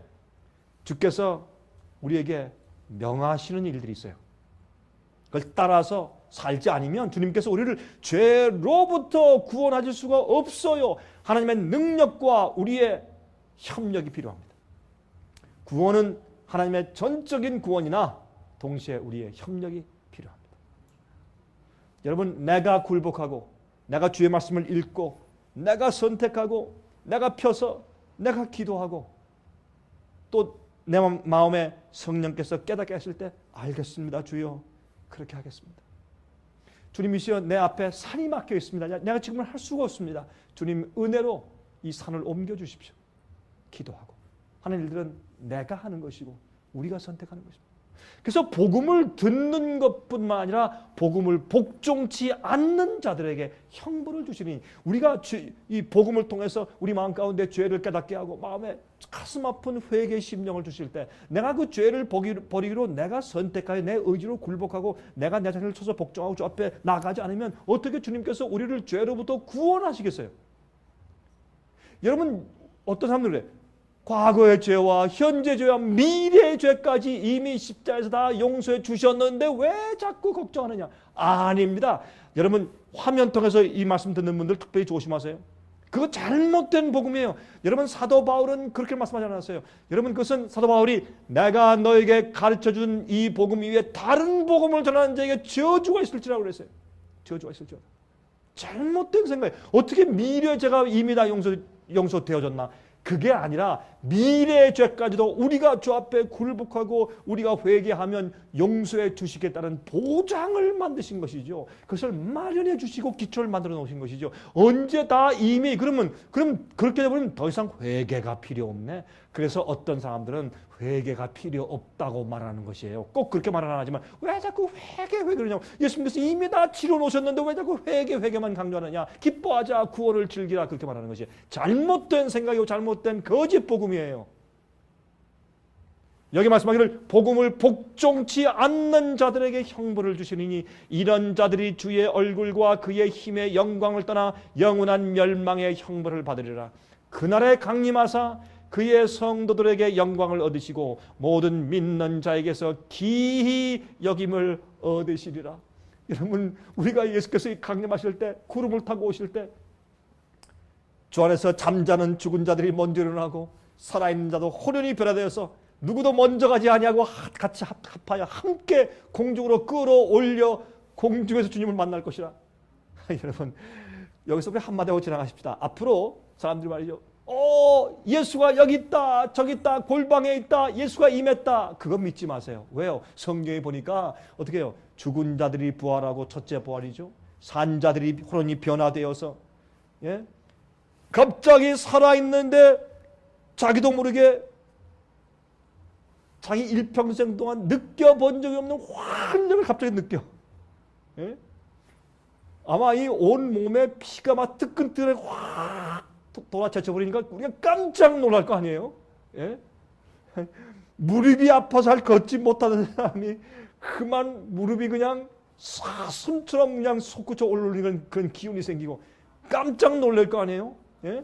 주께서 우리에게 명하시는 일들이 있어요. 그걸 따라서 살지 않으면 주님께서 우리를 죄로부터 구원하실 수가 없어요. 하나님의 능력과 우리의 협력이 필요합니다. 구원은 하나님의 전적인 구원이나 동시에 우리의 협력이 필요합니다. 여러분, 내가 굴복하고 내가 주의 말씀을 읽고 내가 선택하고 내가 펴서 내가 기도하고 또 내 마음에 성령께서 깨닫게 하실 때 알겠습니다 주여, 그렇게 하겠습니다. 주님이시여, 내 앞에 산이 막혀 있습니다. 내가 지금은 할 수가 없습니다. 주님 은혜로 이 산을 옮겨주십시오. 기도하고 하는 일들은 내가 하는 것이고 우리가 선택하는 것입니다. 그래서 복음을 듣는 것뿐만 아니라 복음을 복종치 않는 자들에게 형벌을 주시니, 우리가 이 복음을 통해서 우리 마음 가운데 죄를 깨닫게 하고 마음에 가슴 아픈 회개의 심령을 주실 때, 내가 그 죄를 버리기로 내가 선택하여 내 의지로 굴복하고 내가 내 자신을 쳐서 복종하고 주 앞에 나가지 않으면 어떻게 주님께서 우리를 죄로부터 구원하시겠어요? 여러분, 어떤 사람들은 그래요. 과거의 죄와 현재 죄와 미래의 죄까지 이미 십자가에서 다 용서해 주셨는데 왜 자꾸 걱정하느냐? 아닙니다. 여러분, 화면 통해서 이 말씀 듣는 분들 특별히 조심하세요. 그거 잘못된 복음이에요. 여러분, 사도 바울은 그렇게 말씀하지 않았어요. 여러분, 그것은 사도 바울이 내가 너에게 가르쳐준 이 복음 이외에 다른 복음을 전하는 자에게 저주가 있을지라고 그랬어요. 저주가 있을지라도. 잘못된 생각이에요. 어떻게 미래의 죄가 이미 다 용서되어졌나? 그게 아니라 미래의 죄까지도 우리가 주 앞에 굴복하고 우리가 회개하면 용서해 주시겠다는 보장을 만드신 것이죠. 그것을 마련해 주시고 기초를 만들어 놓으신 것이죠. 언제 다 이미 그럼 그렇게 되면 더 이상 회개가 필요 없네. 그래서 어떤 사람들은 회개가 필요 없다고 말하는 것이에요. 꼭 그렇게 말은 안 하지만 왜 자꾸 회개 그러냐고. 예수님께서 이미 다 치러 놓으셨는데 왜 자꾸 회개만 강조하느냐. 기뻐하자, 구원을 즐기라, 그렇게 말하는 것이 잘못된 생각이고 잘못된 거짓 복음이에요. 여기 말씀하기를 복음을 복종치 않는 자들에게 형벌을 주시니 이런 자들이 주의 얼굴과 그의 힘의 영광을 떠나 영원한 멸망의 형벌을 받으리라. 그날에 강림하사 그의 성도들에게 영광을 얻으시고 모든 믿는 자에게서 기히 여김을 얻으시리라. 여러분, 우리가 예수께서 강림하실 때, 구름을 타고 오실 때 주 안에서 잠자는 죽은 자들이 먼저 일어나고 살아있는 자도 호련히 변화되어서 누구도 먼저 가지 아니하고 같이 합하여 함께 공중으로 끌어올려 공중에서 주님을 만날 것이라. 여러분, 여기서 우리 한마디 하고 지나가십시다. 앞으로 사람들이 말이죠. 예수가 여기 있다, 저기 있다, 골방에 있다, 예수가 임했다. 그거 믿지 마세요. 왜요? 성경에 보니까 어떻게 해요? 죽은 자들이 부활하고 첫째 부활이죠. 산 자들이 호련히 변화되어서, 예? 갑자기 살아있는데 자기도 모르게 자기 일평생 동안 느껴본 적이 없는 환력을 갑자기 느껴. 예? 아마 이 온 몸에 피가 막 뜨끈뜨끈 확 돌아차쳐 버리니까 우리가 깜짝 놀랄 거 아니에요? 예? 무릎이 아파서 잘 걷지 못하는 사람이 그만 무릎이 그냥 사슴처럼 그냥 솟구쳐 올라오는 그런 기운이 생기고 깜짝 놀랄 거 아니에요? 예?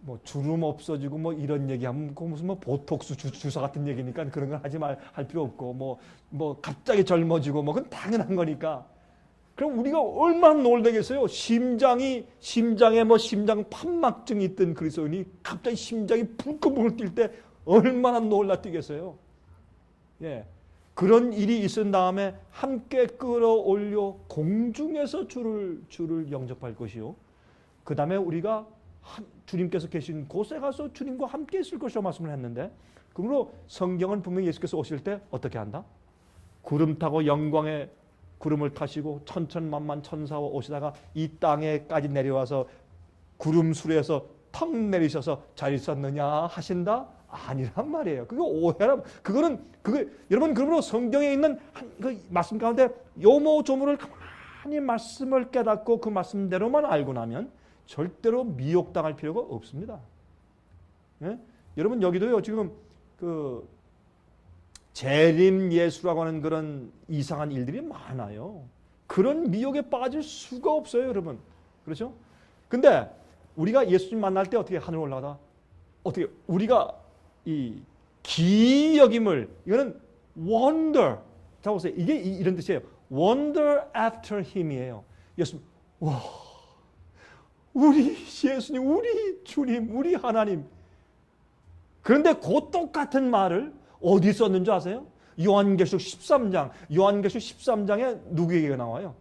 뭐 주름 없어지고 뭐 이런 얘기하면 무슨 뭐 보톡스 주사 같은 얘기니까 그런 건 할 필요 없고 뭐 갑자기 젊어지고 뭐 그건 당연한 거니까. 그럼 우리가 얼마나 놀라겠어요? 심장에 뭐 심장 판막증이 있던 그리스도인이 갑자기 심장이 불끈불끈 뛸 때 얼마나 놀라 뛰겠어요? 예. 그런 일이 있은 다음에 함께 끌어올려 공중에서 주를 영접할 것이요. 그 다음에 우리가 주님께서 계신 곳에 가서 주님과 함께 있을 것이라고 말씀을 했는데, 그러므로 성경은 분명히 예수께서 오실 때 어떻게 한다? 구름 타고 영광의 구름을 타시고 천천만만 천사와 오시다가 이 땅에까지 내려와서 구름 수레에서 턱 내리셔서 잘 있었느냐 하신다? 아니란 말이에요. 그거 오해라. 여러분, 그러므로 성경에 있는 그 말씀 가운데 요모조모를 가만히 말씀을 깨닫고 그 말씀대로만 알고 나면 절대로 미혹당할 필요가 없습니다. 예? 여러분, 여기도요, 지금 그 재림 예수라고 하는 그런 이상한 일들이 많아요. 그런 미혹에 빠질 수가 없어요, 여러분. 그렇죠? 근데 우리가 예수님 만날 때 어떻게 하늘 올라가다 어떻게 우리가 이 기여김을, 이거는 wonder. 자 보세요. 이게 이런 뜻이에요. wonder after him이에요. 예수님, 와, 우리 예수님, 우리 주님, 우리 하나님. 그런데 그 똑같은 말을 어디 썼는지 아세요? 요한계시록 13장. 요한계시록 13장에 누구에게 나와요?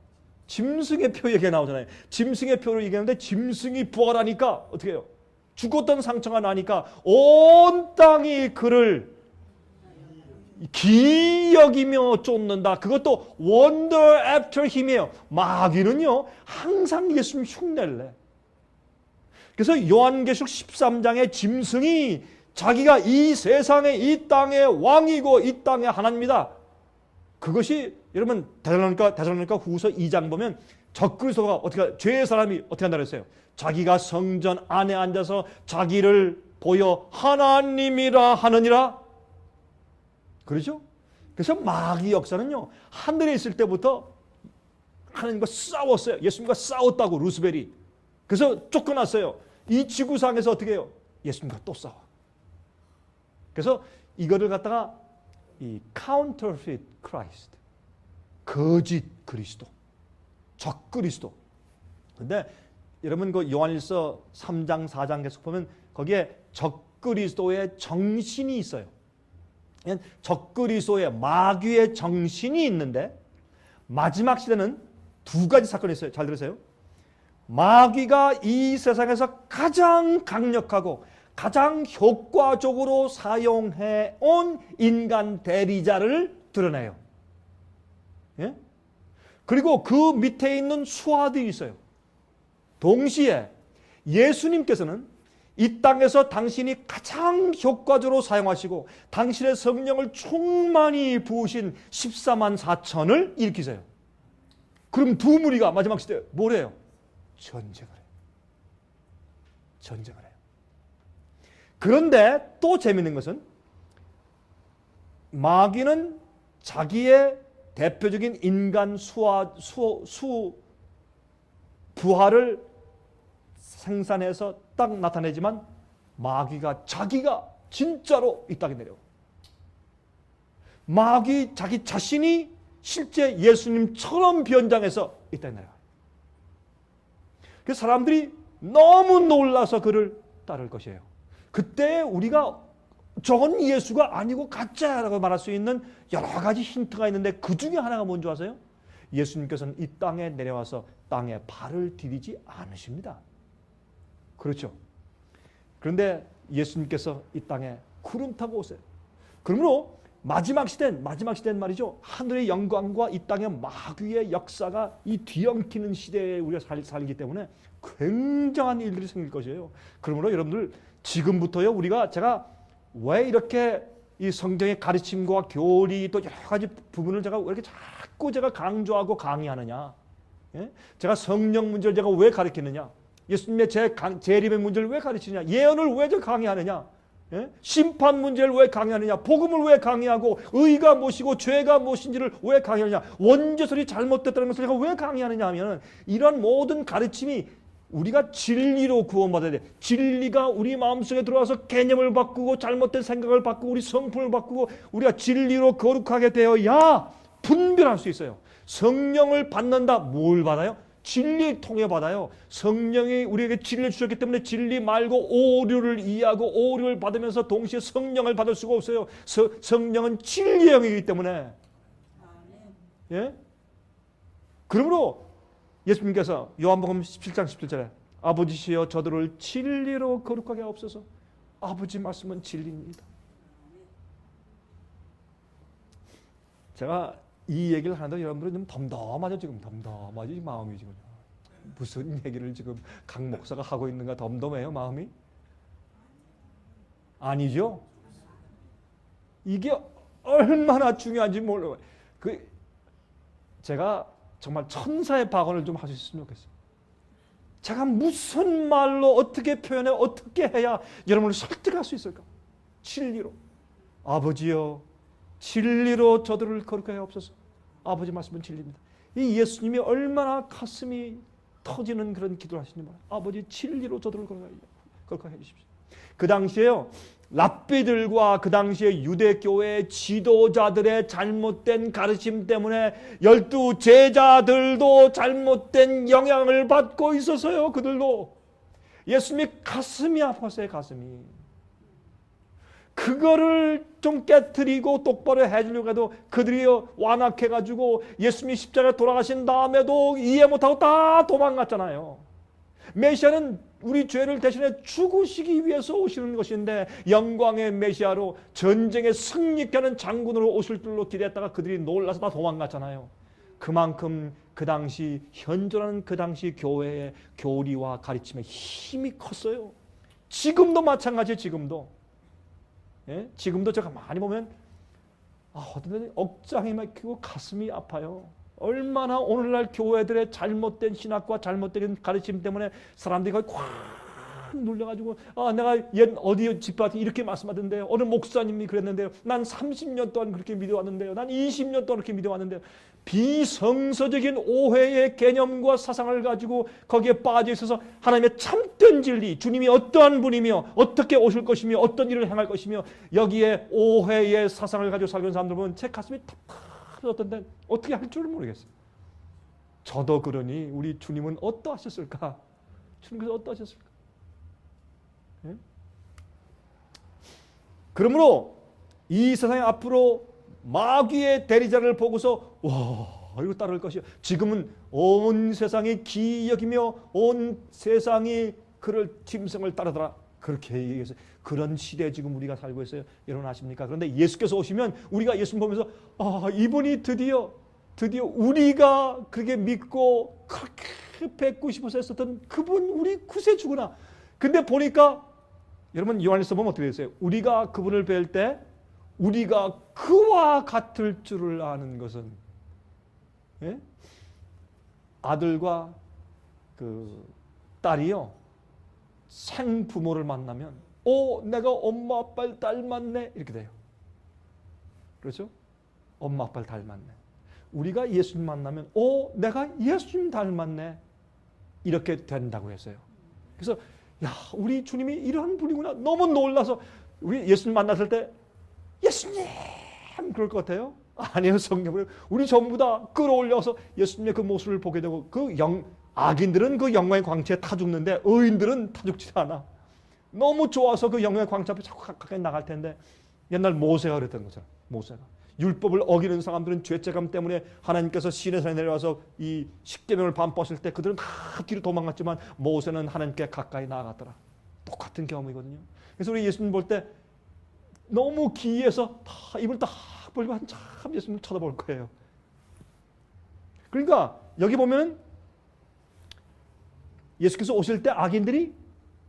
짐승의 표에게 나오잖아요. 짐승의 표를 얘기하는데 짐승이 부활하니까 어떻게 해요? 죽었던 상처가 나니까 온 땅이 그를 기여기며 쫓는다. 그것도 wonder after him이에요. 마귀는요, 항상 예수님 흉내를 내. 그래서 요한계시록 13장의 짐승이 자기가 이 세상에 이 땅의 왕이고 이 땅의 하나님이다. 그것이 여러분 데살로니가 후서 2장 보면 적그리스도가 어떻게, 죄의 사람이 어떻게 한다 그랬어요? 자기가 성전 안에 앉아서 자기를 보여 하나님이라 하느니라. 그렇죠? 그래서 마귀 역사는요, 하늘에 있을 때부터 하나님과 싸웠어요. 예수님과 싸웠다고, 루스벨이. 그래서 쫓겨났어요. 이 지구상에서 어떻게 해요? 예수님과 또 싸워. 그래서 이거를 갖다가 이 counterfeit Christ, 거짓 그리스도, 적 그리스도. 근데 여러분 그 요한일서 3장 4장 계속 보면 거기에 적 그리스도의 정신이 있어요. 적 그리스도의 마귀의 정신이 있는데 마지막 시대는 두 가지 사건이 있어요. 잘 들으세요. 마귀가 이 세상에서 가장 강력하고 가장 효과적으로 사용해 온 인간 대리자를 드러내요. 예? 그리고 그 밑에 있는 수하들이 있어요. 동시에 예수님께서는 이 땅에서 당신이 가장 효과적으로 사용하시고 당신의 성령을 충만히 부으신 14만 4천을 일으키세요. 그럼 두 무리가 마지막 시대에 뭘 해요? 전쟁을 해요. 전쟁을 해요. 그런데 또 재밌는 것은 마귀는 자기의 대표적인 인간 부하를 생산해서 딱 나타내지만 마귀가 자기가 진짜로 이 땅에 내려와. 마귀 자기 자신이 실제 예수님처럼 변장해서 이 땅에 내려와요. 그래서 사람들이 너무 놀라서 그를 따를 것이에요. 그때 우리가 저건 예수가 아니고 가짜라고 말할 수 있는 여러 가지 힌트가 있는데 그 중에 하나가 뭔지 아세요? 예수님께서는 이 땅에 내려와서 땅에 발을 디디지 않으십니다. 그렇죠? 그런데 예수님께서 이 땅에 구름 타고 오세요. 그러므로 마지막 시대는 말이죠. 하늘의 영광과 이 땅의 마귀의 역사가 이 뒤엉키는 시대에 우리가 살기 때문에 굉장한 일들이 생길 것이에요. 그러므로 여러분들 지금부터요, 제가 왜 이렇게 이 성경의 가르침과 교리 또 여러 가지 부분을 제가 왜 이렇게 자꾸 제가 강조하고 강의하느냐? 예? 제가 성령 문제를 제가 왜 가르치느냐? 예수님의 재림의 문제를 왜 가르치느냐? 예언을 왜 강의하느냐? 예? 심판 문제를 왜 강의하느냐? 복음을 왜 강의하고 의가 무엇이고 죄가 무엇인지를 왜 강의하느냐? 원죄설이 잘못됐다는 것을 제가 왜 강의하느냐 하면 이런 모든 가르침이 우리가 진리로 구원받아야 돼. 진리가 우리 마음속에 들어와서 개념을 바꾸고 잘못된 생각을 바꾸고 우리 성품을 바꾸고 우리가 진리로 거룩하게 되어야 분별할 수 있어요. 성령을 받는다. 뭘 받아요? 진리 통해 받아요. 성령이 우리에게 진리를 주셨기 때문에 진리 말고 오류를 이해하고 오류를 받으면서 동시에 성령을 받을 수가 없어요. 성령은 진리의 영이기 때문에. 예? 그러므로 예수님께서 요한복음 17장 17절에 아버지시여 저들을 진리로 거룩하게 하옵소서. 아버지 말씀은 진리입니다. 제가 이 얘기를 하는데 여러분들은 좀 덤덤하죠. 지금 덤덤하지 마음이 지금. 무슨 얘기를 지금 강 목사가 하고 있는가 덤덤해요 마음이? 아니죠. 이게 얼마나 중요한지 몰라요. 제가 정말 천사의 박언을 좀 하셨으면 좋겠어요. 제가 무슨 말로 어떻게 표현해 어떻게 해야 여러분을 설득할 수 있을까? 진리로. 아버지여 진리로 저들을 거룩하게 하옵소서. 아버지 말씀은 진리입니다. 이 예수님이 얼마나 가슴이 터지는 그런 기도를 하시는 거예요. 아버지 진리로 저들을 거룩하게 해주십시오. 그 당시에요. 랍비들과 그 당시에 유대교회 지도자들의 잘못된 가르침 때문에 12 제자들도 잘못된 영향을 받고 있어서요. 그들도 예수님이 가슴이 아팠어요. 가슴이. 그거를 좀 깨트리고 똑바로 해주려고 해도 그들이 완악해가지고 예수님이 십자가에 돌아가신 다음에도 이해 못하고 다 도망갔잖아요. 메시아는 우리 죄를 대신해 죽으시기 위해서 오시는 것인데 영광의 메시아로 전쟁에 승리케 하는 장군으로 오실 줄로 기대했다가 그들이 놀라서 다 도망갔잖아요. 그만큼 그 당시 현존하는 그 당시 교회의 교리와 가르침의 힘이 컸어요. 지금도 마찬가지예요. 지금도. 예? 지금도 제가 많이 보면 어떤 때는 억장이 막히고 가슴이 아파요. 얼마나 오늘날 교회들의 잘못된 신학과 잘못된 가르침 때문에 사람들이 거의 꽉 눌려가지고 내가 옛 어디 집한테 이렇게 말씀하던데요. 어느 목사님이 그랬는데요. 난 30년 동안 그렇게 믿어왔는데요. 난 20년 동안 그렇게 믿어왔는데요. 비성서적인 오해의 개념과 사상을 가지고 거기에 빠져 있어서 하나님의 참된 진리, 주님이 어떠한 분이며 어떻게 오실 것이며 어떤 일을 행할 것이며 여기에 오해의 사상을 가지고 살고 있는 사람들 보면 제 가슴이 탑탑해졌던데 어떻게 할 줄을 모르겠어요. 저도 그러니 우리 주님은 어떠하셨을까? 주님께서 어떠하셨을까? 예? 그러므로 이 세상에 앞으로 마귀의 대리자를 보고서 와 이거 따를 것이요. 지금은 온 세상이 기여기며 온 세상이 그를 짐승을 따르더라. 그렇게 얘기했어요. 그런 시대에 지금 우리가 살고 있어요. 여러분 아십니까? 그런데 예수께서 오시면 우리가 예수님 보면서 이분이 드디어 우리가 그렇게 믿고 그렇게 뵙고 싶어서 했었던 그분 우리 구세주구나. 근데 보니까 여러분 요한일서 보면 어떻게 되어요? 우리가 그분을 뵐 때 우리가 그와 같을 줄을 아는 것은 예? 아들과 그 딸이요 생부모를 만나면 내가 엄마 아빠를 닮았네 이렇게 돼요. 그렇죠? 엄마 아빠를 닮았네. 우리가 예수님 만나면 내가 예수님 닮았네 이렇게 된다고 했어요. 그래서 우리 주님이 이런 분이구나 너무 놀라서 우리 예수님 만났을 때 예수님 그럴 것 같아요? 아니에요. 성경은 우리 전부 다 끌어올려서 예수님의 그 모습을 보게 되고 악인들은 그 영광의 광채에 타 죽는데 의인들은 타 죽지 않아. 너무 좋아서 그 영광의 광채 앞에 자꾸 가까이 나갈 텐데 옛날 모세가 그랬던 거죠. 모세가 율법을 어기는 사람들은 죄책감 때문에 하나님께서 시내산에 내려와서 이 십계명을 반포하실 때 그들은 다 뒤로 도망갔지만 모세는 하나님께 가까이 나아갔더라. 똑같은 경험이거든요. 그래서 우리 예수님 볼 때 너무 기이해서 다 입을 딱 벌리고 한참 예수님을 쳐다볼 거예요. 그러니까 여기 보면 예수께서 오실 때 악인들이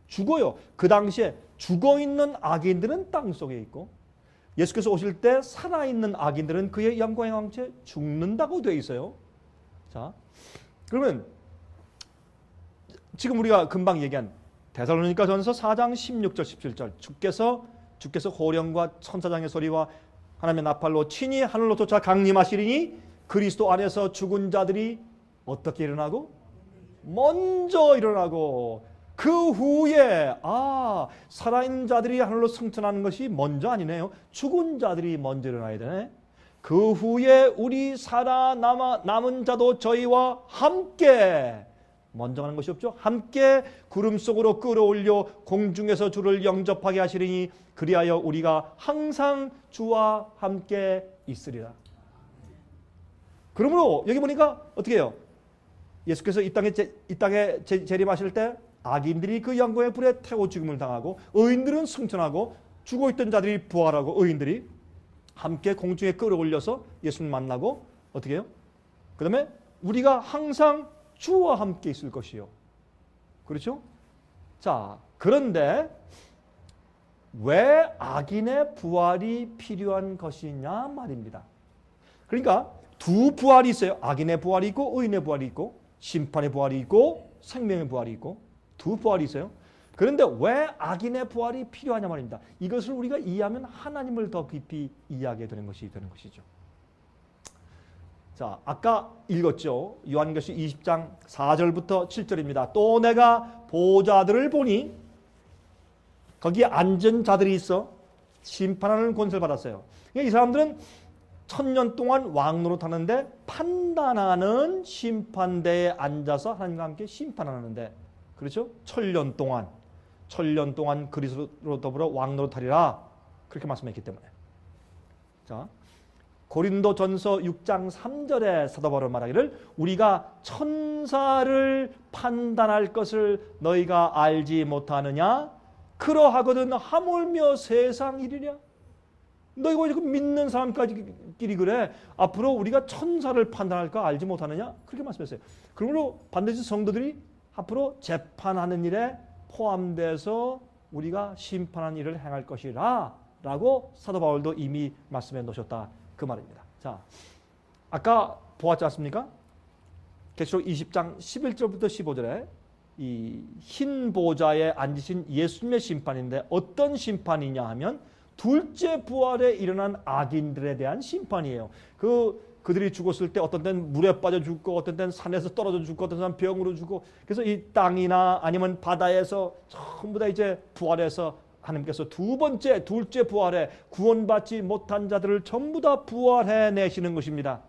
죽어요. 그 당시에 죽어있는 악인들은 땅속에 있고 예수께서 오실 때 살아있는 악인들은 그의 영광의 광채에 죽는다고 되어 있어요. 자, 그러면 지금 우리가 금방 얘기한 데살로니가전서 4장 16절 17절 주께서 호령과 천사장의 소리와 하나님의 나팔로 친히 하늘로 쫓아 강림하시리니 그리스도 안에서 죽은 자들이 어떻게 일어나고? 먼저 일어나고 그 후에 살아있는 자들이 하늘로 승천하는 것이 먼저 아니네요. 죽은 자들이 먼저 일어나야 되네. 그 후에 우리 남은 자도 저희와 함께 먼저 가는 것이 없죠. 함께 구름 속으로 끌어올려 공중에서 주를 영접하게 하시리니 그리하여 우리가 항상 주와 함께 있으리라. 그러므로 여기 보니까 어떻게 해요? 예수께서 이 땅에 재림하실 때 악인들이 그 영광의 불에 태워 죽임을 당하고 의인들은 승천하고 죽어있던 자들이 부활하고 의인들이 함께 공중에 끌어올려서 예수를 만나고 어떻게 해요? 그 다음에 우리가 항상 주와 함께 있을 것이요. 그렇죠? 자, 그런데 왜 악인의 부활이 필요한 것이냐 말입니다. 그러니까 두 부활이 있어요. 악인의 부활이 있고 의인의 부활이 있고 심판의 부활이 있고 생명의 부활이 있고 두 부활이 있어요. 그런데 왜 악인의 부활이 필요하냐 말입니다. 이것을 우리가 이해하면 하나님을 더 깊이 이해하게 되는 것이 되는 것이죠. 자, 아까 읽었죠. 요한계시록 20장 4절부터 7절입니다. 또 내가 보좌들을 보니 거기에 앉은 자들이 있어 심판하는 권세를 받았어요. 이 사람들은 1000년 동안 왕노릇 하는데 판단하는 심판대에 앉아서 하나님과 함께 심판하는데, 그렇죠? 1000년 동안 그리스도로 더불어 왕노릇하리라 그렇게 말씀했기 때문에. 자, 고린도전서 6장 3절에 사도 바울은 말하기를 우리가 천사를 판단할 것을 너희가 알지 못하느냐? 그러하거든 하물며 세상 일이냐? 너희가 지금 믿는 사람까지끼리 그래. 앞으로 우리가 천사를 판단할 거 알지 못하느냐? 그렇게 말씀했어요. 그러므로 반드시 성도들이 앞으로 재판하는 일에 포함돼서 우리가 심판하는 일을 행할 것이라 라고 사도 바울도 이미 말씀해 놓으셨다 그 말입니다. 자, 아까 보았지 않습니까? 계시록 20장 11절부터 15절에 이 흰 보좌에 앉으신 예수님의 심판인데 어떤 심판이냐 하면 둘째 부활에 일어난 악인들에 대한 심판이에요. 그들이 죽었을 때 어떤 때는 물에 빠져 죽고 어떤 때는 산에서 떨어져 죽고 어떤 사람은 병으로 죽고, 그래서 이 땅이나 아니면 바다에서 전부 다 이제 부활해서 하나님께서 둘째 부활에 구원받지 못한 자들을 전부 다 부활해 내시는 것입니다.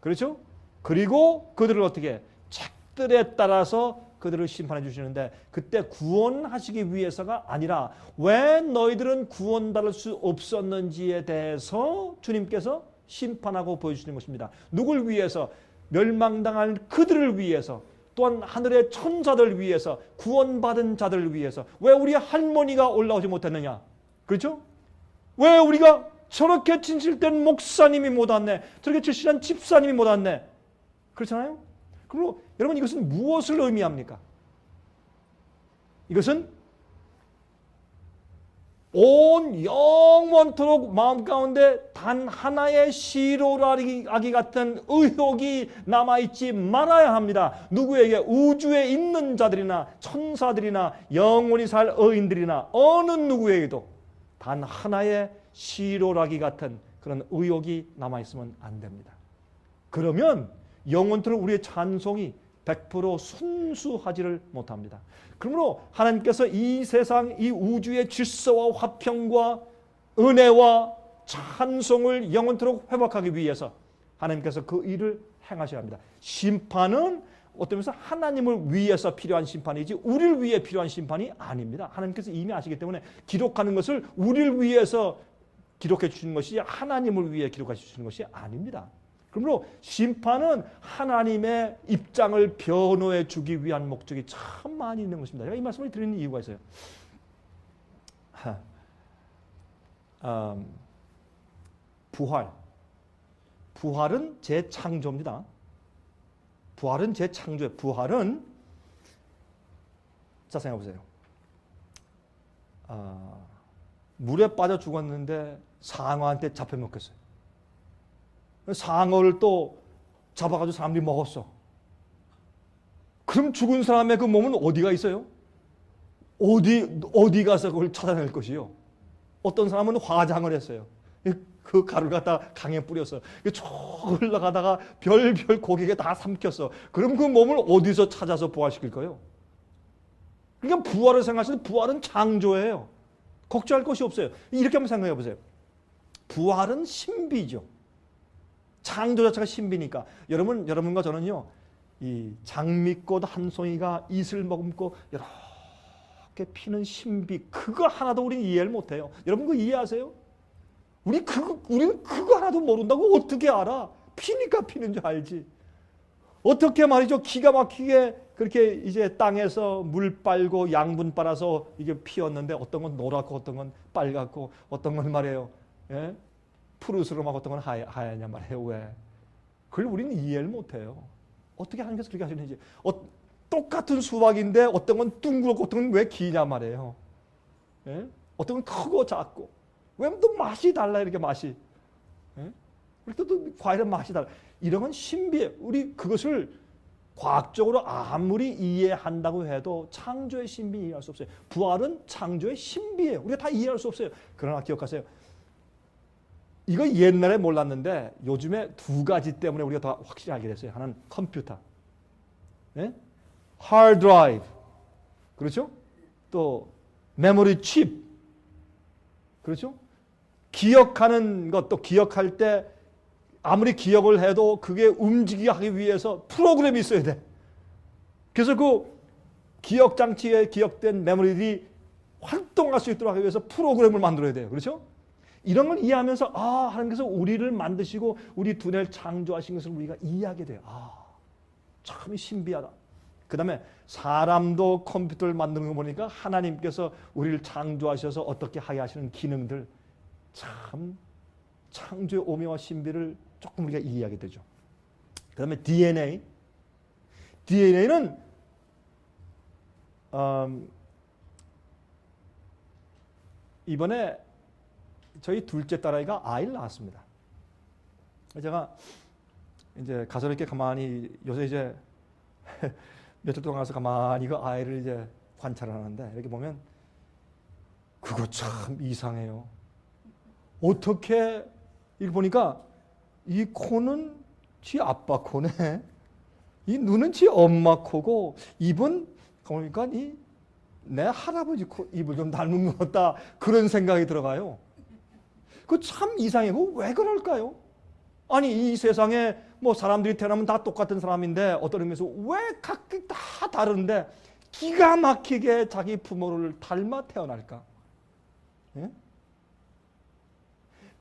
그렇죠? 그리고 그들을 어떻게 책들에 따라서 그들을 심판해 주시는데, 그때 구원하시기 위해서가 아니라 왜 너희들은 구원받을 수 없었는지에 대해서 주님께서 심판하고 보여주시는 것입니다. 누굴 위해서? 멸망당한 그들을 위해서, 또한 하늘의 천사들 위해서, 구원받은 자들을 위해서. 왜 우리 할머니가 올라오지 못했느냐? 그렇죠? 왜 우리가 저렇게 진실된 목사님이 못 왔네, 저렇게 진실한 집사님이 못 왔네, 그렇잖아요? 그리고 여러분, 이것은 무엇을 의미합니까? 이것은 온 영원토록 마음 가운데 단 하나의 시로라기 같은 의혹이 남아있지 말아야 합니다. 누구에게? 우주에 있는 자들이나 천사들이나 영원히 살 의인들이나 어느 누구에게도 단 하나의 시로라기 같은 그런 의혹이 남아있으면 안 됩니다. 그러면 영원토록 우리의 찬송이 100% 순수하지를 못합니다. 그러므로 하나님께서 이 세상, 이 우주의 질서와 화평과 은혜와 찬송을 영원토록 회복하기 위해서 하나님께서 그 일을 행하셔야 합니다. 심판은 어떤 면에서 하나님을 위해서 필요한 심판이지 우리를 위해 필요한 심판이 아닙니다. 하나님께서 이미 아시기 때문에 기록하는 것을 우리를 위해서 기록해 주시는 것이 하나님을 위해 기록해 주시는 것이 아닙니다. 그러므로 심판은 하나님의 입장을 변호해 주기 위한 목적이 참 많이 있는 것입니다. 제가 이 말씀을 드리는 이유가 있어요. 부활은 재창조입니다. 부활은 재창조예요. 부활은, 자, 생각해 보세요. 물에 빠져 죽었는데 상어한테 잡혀 먹혔어요. 상어를 또 잡아가지고 사람들이 먹었어. 그럼 죽은 사람의 그 몸은 어디가 있어요? 어디 가서 그걸 찾아낼 것이요? 어떤 사람은 화장을 했어요. 그 가루를 갖다가 강에 뿌렸어. 쭉 흘러가다가 별별 고기가 다 삼켰어. 그럼 그 몸을 어디서 찾아서 부활시킬 거예요? 그러니까 부활을 생각하시는, 부활은 창조예요. 걱정할 것이 없어요. 이렇게 한번 생각해 보세요. 부활은 신비죠. 창조 자체가 신비니까. 여러분과 저는요, 이 장미꽃 한 송이가 이슬 머금고 이렇게 피는 신비, 그거 하나도 우리는 이해를 못해요. 여러분 그거 이해하세요? 우리는 그거 하나도 모른다고 어떻게 알아? 피니까 피는 줄 알지. 어떻게 말이죠? 기가 막히게 그렇게 이제 땅에서 물 빨고 양분 빨아서 이게 피었는데 어떤 건 노랗고 어떤 건 빨갛고 어떤 건 말이에요. 예? 푸르스름하고 어떤 건 하얗냐 말이에요. 왜? 그걸 우리는 이해를 못해요. 어떻게 하나님께서 그렇게 하시는지. 똑같은 수박인데 어떤 건 둥그렇고 어떤 건 왜 기냐 말이에요. 예? 어떤 건 크고 작고. 왜 또 맛이 달라 이렇게 맛이. 예? 우리 또 과일은 맛이 달라. 이런 건 신비해. 우리 그것을 과학적으로 아무리 이해한다고 해도 창조의 신비 이해할 수 없어요. 부활은 창조의 신비예요. 우리가 다 이해할 수 없어요. 그러나 기억하세요. 이거 옛날에 몰랐는데 요즘에 두 가지 때문에 우리가 더 확실히 알게 됐어요. 하나는 컴퓨터, 네? 하드 드라이브, 그렇죠? 또 메모리 칩, 그렇죠? 기억하는 것, 또 기억할 때 아무리 기억을 해도 그게 움직이게 하기 위해서 프로그램이 있어야 돼. 그래서 그 기억 장치에 기억된 메모리들이 활동할 수 있도록 하기 위해서 프로그램을 만들어야 돼요. 그렇죠? 이런 걸 이해하면서 하나님께서 우리를 만드시고 우리 두뇌를 창조하신 것을 우리가 이해하게 돼요. 참 신비하다. 그 다음에 사람도 컴퓨터를 만드는 거 보니까 하나님께서 우리를 창조하셔서 어떻게 하게 하시는 기능들, 참 창조의 오묘와 신비를 조금 우리가 이해하게 되죠. 그 다음에 DNA. DNA는 이번에 저희 둘째 딸아이가 아이를 낳았습니다. 제가 이제 가서 이렇게 가만히 요새 이제 며칠 동안 가서 가만히 그 아이를 이제 관찰하는데 이렇게 보면 그거 참 이상해요. 어떻게 이렇게 보니까 이 코는 지 아빠 코네, 이 눈은 지 엄마 코고 입은 그러니까 이 내 할아버지 코 입을 좀 닮은 것 같다 그런 생각이 들어가요. 그 참 이상해. 왜 그럴까요? 아니 이 세상에 뭐 사람들이 태어나면 다 똑같은 사람인데 어떤 의미에서 왜 각기 다 다른데 기가 막히게 자기 부모를 닮아 태어날까? 예?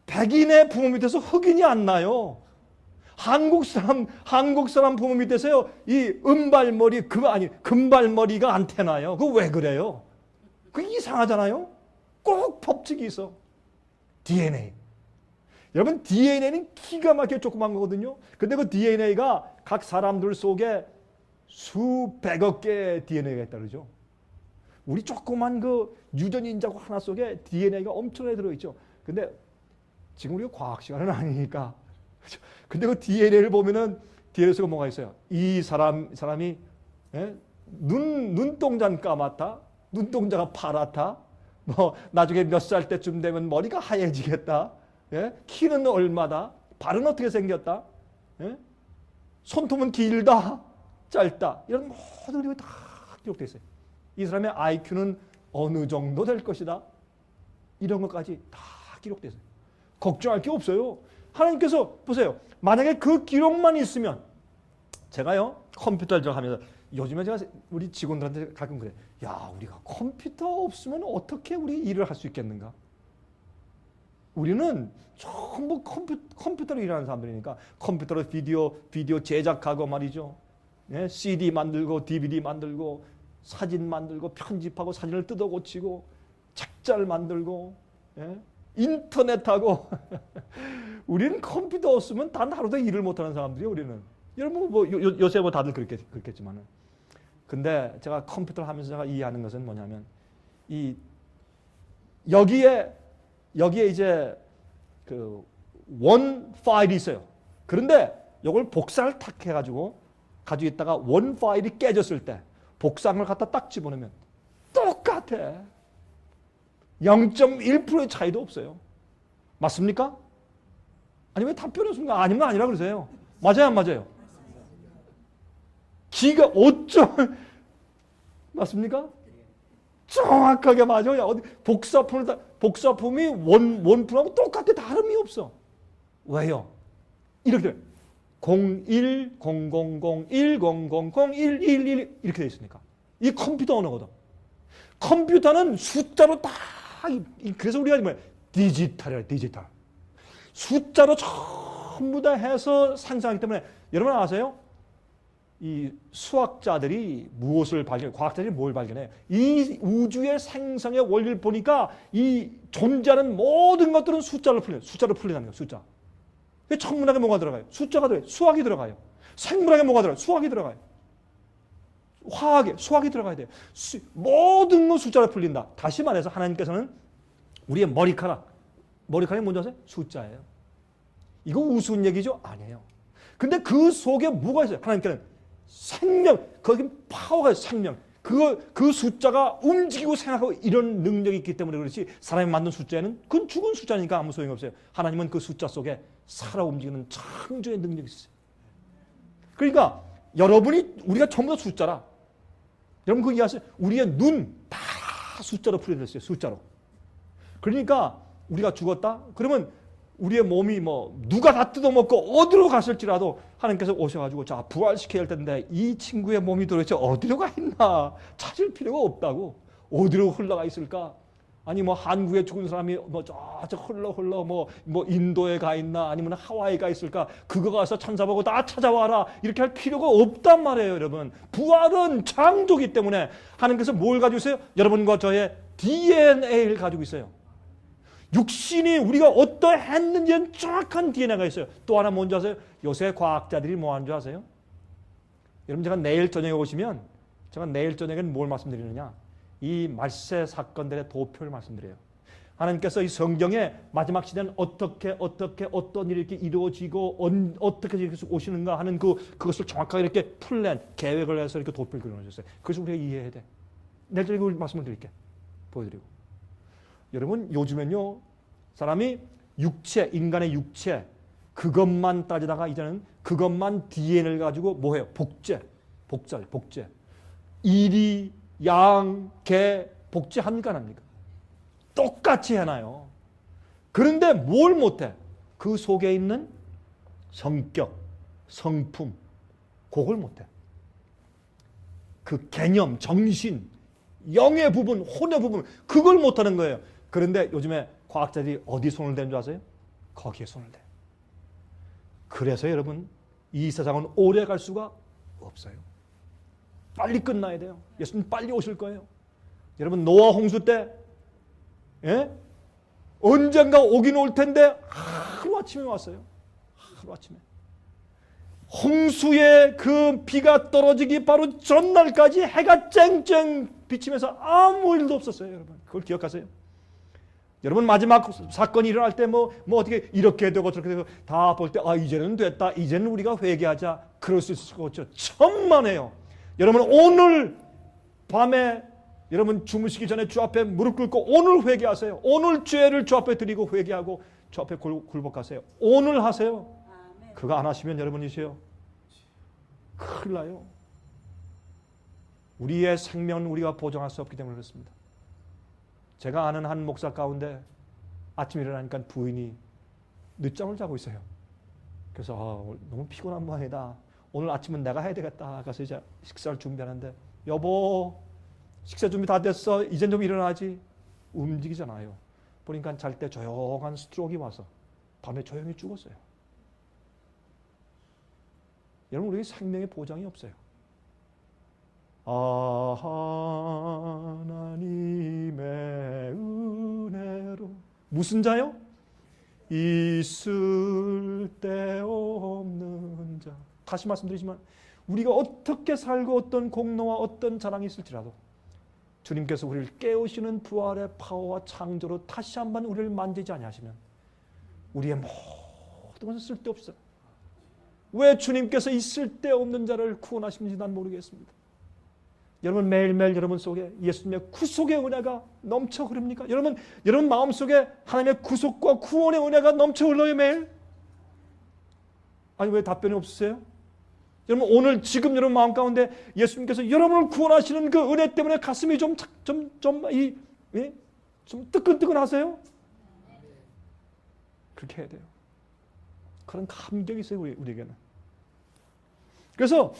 백인의 부모 밑에서 흑인이 안 나요. 한국 사람 부모 밑에서요 이 은발머리 금발머리가 안 태어나요. 그거 왜 그래요? 그 이상하잖아요. 꼭 법칙이 있어. DNA. 여러분 DNA는 기가 막히게 조그만 거거든요. 근데 그 DNA가 각 사람들 속에 수백억 개의 DNA가 있다 그러죠. 우리 조그만 그 유전인자고 하나 속에 DNA가 엄청나게 들어있죠. 근데 지금 우리가 과학 시간은 아니니까. 근데 그 DNA를 보면은 DNA 속에 뭐가 있어요? 이 사람이 눈동자는 까맣다. 눈동자가 파랗다. 뭐 나중에 몇 살 때쯤 되면 머리가 하얘지겠다. 예? 키는 얼마다. 발은 어떻게 생겼다. 예? 손톱은 길다. 짧다. 이런 모든 것들이 다 기록되어 있어요. 이 사람의 IQ는 어느 정도 될 것이다. 이런 것까지 다 기록되어 있어요. 걱정할 게 없어요. 하나님께서 보세요. 만약에 그 기록만 있으면 제가요 컴퓨터를 하면서 요즘에 제가 우리 직원들한테 가끔 그래. 야 우리가 컴퓨터 없으면 어떻게 우리 일을 할 수 있겠는가? 우리는 전부 컴퓨터로 일하는 사람들이니까 컴퓨터로 비디오 제작하고 말이죠. 예? CD 만들고 DVD 만들고 사진 만들고 편집하고 사진을 뜯어 고치고 책자를 만들고 예? 인터넷하고 우리는 컴퓨터 없으면 단 하루도 일을 못하는 사람들이에요. 우리는 여러분 뭐 요새 뭐 다들 그렇겠지만은 근데 제가 컴퓨터를 하면서 제가 이해하는 것은 뭐냐면 이 여기에 이제 그 원 파일이 있어요. 그런데 이걸 복사를 탁 해가지고 가지고 있다가 원 파일이 깨졌을 때 복사한 걸 갖다 딱 집어넣으면 똑같아. 0.1%의 차이도 없어요. 맞습니까? 아니 왜 답변 없습니까? 아니면 아니라 그러세요. 맞아요, 안 맞아요? 기가 어쩜 맞습니까? 정확하게 맞아요. 어디 복사품이 원품하고 똑같아. 다름이 없어. 왜요? 이렇게 돼. 010001000111 이렇게 돼 있으니까. 이 컴퓨터 언어거든. 컴퓨터는 숫자로 다 그래서 우리가 뭐야? 디지털이야, 디지털. 숫자로 전부 다 해서 상상하기 때문에 여러분 아세요? 이 수학자들이 무엇을 발견해? 과학자들이 뭘 발견해? 이 우주의 생성의 원리를 보니까 이 존재하는 모든 것들은 숫자를 풀린다는 거예요. 숫자. 천문학에 뭐가 들어가요? 숫자가 들어가요. 수학이 들어가요. 생물학에 뭐가 들어가요? 수학이 들어가요. 화학에 수학이 들어가야 돼요. 모든 건 숫자로 풀린다. 다시 말해서 하나님께서는 우리의 머리카락이 뭔지 아세요? 숫자예요. 이거 우스운 얘기죠? 아니에요. 근데 그 속에 뭐가 있어요? 하나님께는 생명, 거기 파워가 있어요. 생명. 그 숫자가 움직이고 생각하고 이런 능력이 있기 때문에 그렇지, 사람이 만든 숫자에는 그건 죽은 숫자니까 아무 소용이 없어요. 하나님은 그 숫자 속에 살아 움직이는 창조의 능력이 있어요. 그러니까 우리가 전부 다 숫자라. 여러분 그거 이해하세요? 우리의 눈 다 숫자로 풀어졌어요. 숫자로. 그러니까 우리가 죽었다? 그러면 우리의 몸이 누가 다 뜯어먹고 어디로 갔을지라도 하나님께서 오셔가지고 자, 부활시켜야 할 텐데 이 친구의 몸이 도대체 어디로 가 있나 찾을 필요가 없다고. 어디로 흘러가 있을까? 아니 한국에 죽은 사람이 저 흘러 인도에 가 있나 아니면 하와이에 가 있을까? 그거 가서 찾아보고 다 찾아와라 이렇게 할 필요가 없단 말이에요. 여러분 부활은 창조기 때문에 하나님께서 뭘 가지고 있어요? 여러분과 저의 DNA를 가지고 있어요. 육신이 우리가 어떠했는지는 정확한 DNA가 있어요. 또 하나 뭔지 아세요? 요새 과학자들이 뭐 하는 줄 아세요? 여러분 제가 내일 저녁에 오시면 제가 내일 저녁에는 뭘 말씀드리느냐? 이 말세 사건들의 도표를 말씀드려요. 하나님께서 이 성경에 마지막 시대는 어떻게 어떤 일이 이렇게 이루어지고 어떻게 오시는가 하는 그것을 정확하게 이렇게 플랜 계획을 해서 이렇게 도표를 그려놓으셨어요. 그래서 우리가 이해해야 돼. 내일 저녁에 말씀을 드릴게. 보여드리고. 여러분 요즘엔요 사람이 인간의 육체 그것만 따지다가 이제는 그것만 DNA를 가지고 뭐해요? 복제. 이리 양, 개, 복제합니까 안 합니까? 똑같이 해놔요. 그런데 뭘 못해? 그 속에 있는 성격, 성품 그걸 못해. 그 개념, 정신, 영의 부분, 혼의 부분 그걸 못하는 거예요. 그런데 요즘에 과학자들이 어디 손을 대는 줄 아세요? 거기에 손을 대. 그래서 여러분 이 세상은 오래 갈 수가 없어요. 빨리 끝나야 돼요. 예수님 빨리 오실 거예요. 여러분 노아 홍수 때 언젠가 오긴 올 텐데 하루아침에 왔어요. 하루아침에. 홍수의 그 비가 떨어지기 바로 전날까지 해가 쨍쨍 비치면서 아무 일도 없었어요. 여러분 그걸 기억하세요? 여러분 마지막 사건이 일어날 때 어떻게 이렇게 되고 저렇게 되고 다 볼 때 이제는 됐다. 이제는 우리가 회개하자. 그럴 수 있을 것 같죠. 천만에요. 여러분 오늘 밤에 여러분 주무시기 전에 주 앞에 무릎 꿇고 오늘 회개하세요. 오늘 죄를 주 앞에 드리고 회개하고 주 앞에 굴복하세요. 오늘 하세요. 그거 안 하시면 여러분이세요. 큰일 나요. 우리의 생명은 우리가 보장할 수 없기 때문에 그렇습니다. 제가 아는 한 목사 가운데 아침에 일어나니까 부인이 늦잠을 자고 있어요. 그래서 너무 피곤한 모양이다. 오늘 아침은 내가 해야 되겠다. 가서 이제 식사를 준비하는데 여보 식사 준비 다 됐어. 이젠 좀 일어나지. 움직이잖아요. 보니까 잘 때 조용한 스트로크가 와서 밤에 조용히 죽었어요. 여러분 우리 생명의 보장이 없어요. 하나님의 은혜로 무슨 자요? 있을 데 없는 자. 다시 말씀드리지만 우리가 어떻게 살고 어떤 공로와 어떤 자랑이 있을지라도 주님께서 우리를 깨우시는 부활의 파워와 창조로 다시 한번 우리를 만지지 아니하시면 우리의 모든 것은 쓸데없어요. 왜 주님께서 이 쓸데없는 자를 구원하시는지 난 모르겠습니다. 여러분 매일매일 여러분 속에 예수님의 구속의 은혜가 넘쳐 흐릅니까? 여러분 마음속에 하나님의 구속과 구원의 은혜가 넘쳐 흘러요 매일? 아니 왜 답변이 없으세요? 여러분 오늘 지금 여러분 마음 가운데 예수님께서 여러분을 구원하시는 그 은혜 때문에 가슴이 좀 뜨끈뜨끈하세요? 그렇게 해야 돼요. 그런 감격이 있어요 우리에게는. 그래서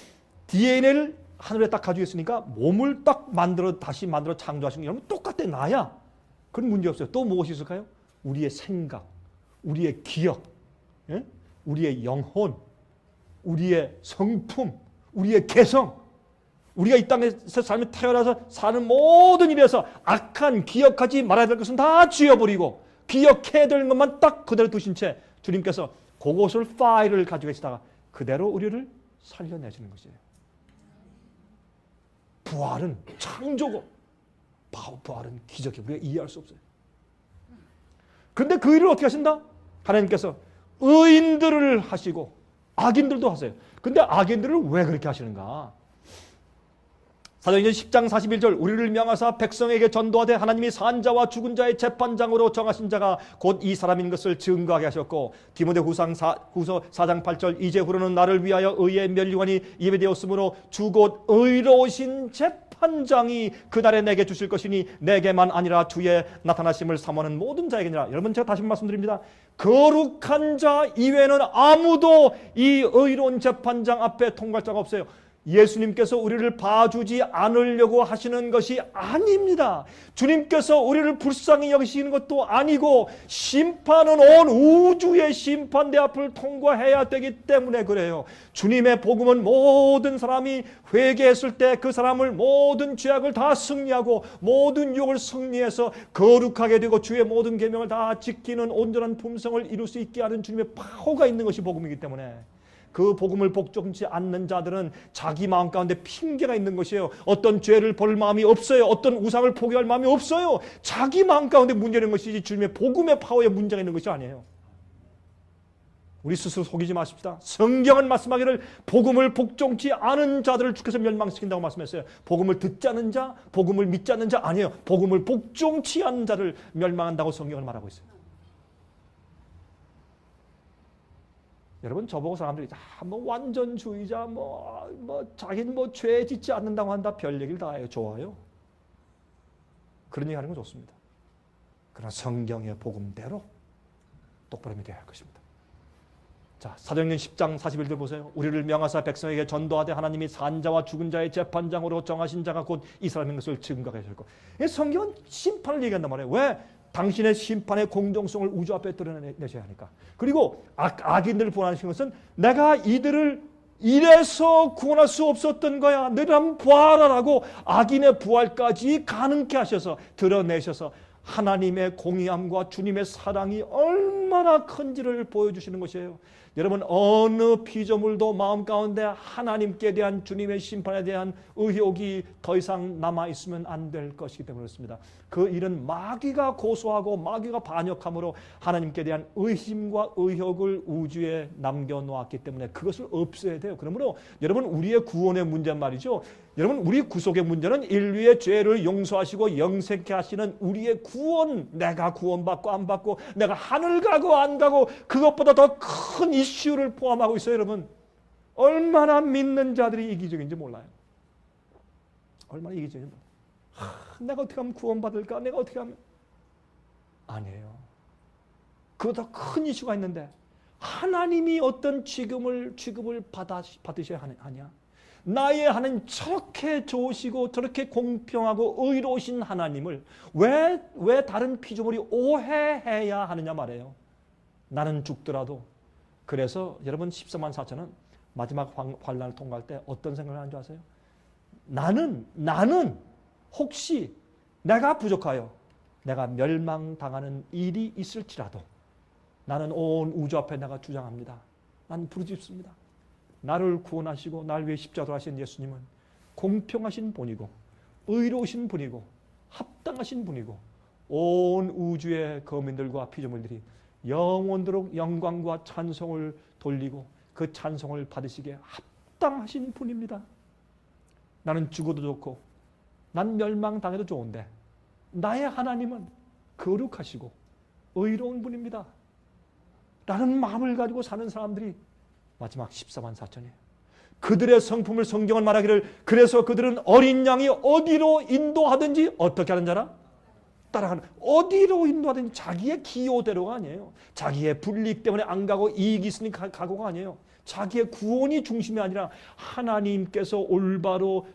DNA를 하늘에 딱 가지고 있으니까 몸을 딱 다시 만들어 창조하신 게 여러분 똑같아 나야. 그런 문제 없어요. 또 무엇이 있을까요? 우리의 생각, 우리의 기억, 우리의 영혼, 우리의 성품, 우리의 개성, 우리가 이 땅에서 삶에 태어나서 사는 모든 일에서 악한 기억하지 말아야 될 것은 다 지워버리고 기억해야 될 것만 딱 그대로 두신 채 주님께서 그것을 파일을 가지고 계시다가 그대로 우리를 살려내시는 것이에요. 부활은 창조고 부활은 기적이에요. 우리가 이해할 수 없어요. 그런데 그 일을 어떻게 하신다? 하나님께서 의인들을 하시고 악인들도 하세요. 근데 악인들을 왜 그렇게 하시는가? 사도행전 10장 41절 우리를 명하사 백성에게 전도하되 하나님이 산 자와 죽은 자의 재판장으로 정하신 자가 곧 이 사람인 것을 증거하게 하셨고 디모데후서 4장 8절 이제후로는 나를 위하여 의의 면류관이 예배되었으므로 주 곧 의로우신 재판장이 그날에 내게 주실 것이니 내게만 아니라 주의 나타나심을 사모하는 모든 자에게니라. 여러분 제가 다시 말씀드립니다. 거룩한 자 이외에는 아무도 이 의로운 재판장 앞에 통과할 자가 없어요. 예수님께서 우리를 봐주지 않으려고 하시는 것이 아닙니다. 주님께서 우리를 불쌍히 여기시는 것도 아니고 심판은 온 우주의 심판대 앞을 통과해야 되기 때문에 그래요. 주님의 복음은 모든 사람이 회개했을 때 그 사람을 모든 죄악을 다 승리하고 모든 유혹을 승리해서 거룩하게 되고 주의 모든 계명을 다 지키는 온전한 품성을 이룰 수 있게 하는 주님의 파워가 있는 것이 복음이기 때문에 그 복음을 복종치 않는 자들은 자기 마음 가운데 핑계가 있는 것이에요. 어떤 죄를 벌 마음이 없어요. 어떤 우상을 포기할 마음이 없어요. 자기 마음 가운데 문제는 것이지 주님의 복음의 파워에 문제가 있는 것이 아니에요. 우리 스스로 속이지 마십시다. 성경은 말씀하기를 복음을 복종치 않은 자들을 주께서 멸망시킨다고 말씀했어요. 복음을 듣지 않는 자, 복음을 믿지 않는 자 아니에요. 복음을 복종치 않는 자를 멸망한다고 성경을 말하고 있어요. 여러분 저보고 사람들이 뭐 완전주의자 자기는 죄 짓지 않는다고 한다 별 얘기를 다 해요. 좋아요. 그런 얘기 하는 건 좋습니다. 그러나 성경의 복음대로 똑바로 믿어야 할 것입니다. 자, 사도행전 10장 41절 보세요. 우리를 명하사 백성에게 전도하되 하나님이 산 자와 죽은 자의 재판장으로 정하신 자가 곧 이 사람인 것을 증거하게 하실 것. 성경은 심판을 얘기한단 말이에요. 왜? 당신의 심판의 공정성을 우주 앞에 드러내셔야 하니까. 그리고 악인들을 구원하시는 것은 내가 이들을 이래서 구원할 수 없었던 거야. 너희들 한번 부활하라고 악인의 부활까지 가능케 하셔서 드러내셔서 하나님의 공의함과 주님의 사랑이 얼마나 큰지를 보여주시는 것이에요. 여러분 어느 피조물도 마음 가운데 하나님께 대한 주님의 심판에 대한 의혹이 더 이상 남아있으면 안 될 것이기 때문에 그렇습니다. 그 일은 마귀가 고소하고 마귀가 반역함으로 하나님께 대한 의심과 의혹을 우주에 남겨놓았기 때문에 그것을 없애야 돼요. 그러므로 여러분 우리의 구원의 문제는 말이죠. 여러분 우리 구속의 문제는 인류의 죄를 용서하시고 영생케 하시는 우리의 구원, 내가 구원받고 안 받고 내가 하늘 가고 안 가고 그것보다 더 큰 이슈를 포함하고 있어요. 여러분 얼마나 믿는 자들이 이기적인지 몰라요. 얼마나 이기적인지 몰라요. 내가 어떻게 하면 구원받을까? 내가 어떻게 하면 아니에요. 그보다 큰 이슈가 있는데 하나님이 어떤 취급을 받으셔야 하냐? 나의 하나님 저렇게 좋으시고 저렇게 공평하고 의로우신 하나님을 왜 다른 피조물이 오해해야 하느냐 말이에요. 나는 죽더라도. 그래서 여러분 14만 4천은 마지막 환난을 통과할 때 어떤 생각을 하는 줄 아세요? 나는 혹시 내가 부족하여 내가 멸망당하는 일이 있을지라도 나는 온 우주 앞에 내가 주장합니다. 나는 부르짖습니다. 나를 구원하시고 날 위해 십자가를 하신 예수님은 공평하신 분이고 의로우신 분이고 합당하신 분이고 온 우주의 거민들과 피조물들이 영원토록 영광과 찬송을 돌리고 그 찬송을 받으시기에 합당하신 분입니다. 나는 죽어도 좋고 난 멸망당해도 좋은데 나의 하나님은 거룩하시고 의로운 분입니다. 라는 마음을 가지고 사는 사람들이 마지막 14만 4천이에요. 그들의 성품을 성경은 말하기를 그래서 그들은 어린 양이 어디로 인도하든지 어떻게 하는 자라? 따라가는. 어디로 인도하든지 자기의 기호대로가 아니에요. 자기의 불이익 때문에 안 가고 이익이 있으니까 가고가 아니에요. 자기의 구원이 중심이 아니라 하나님께서 올바로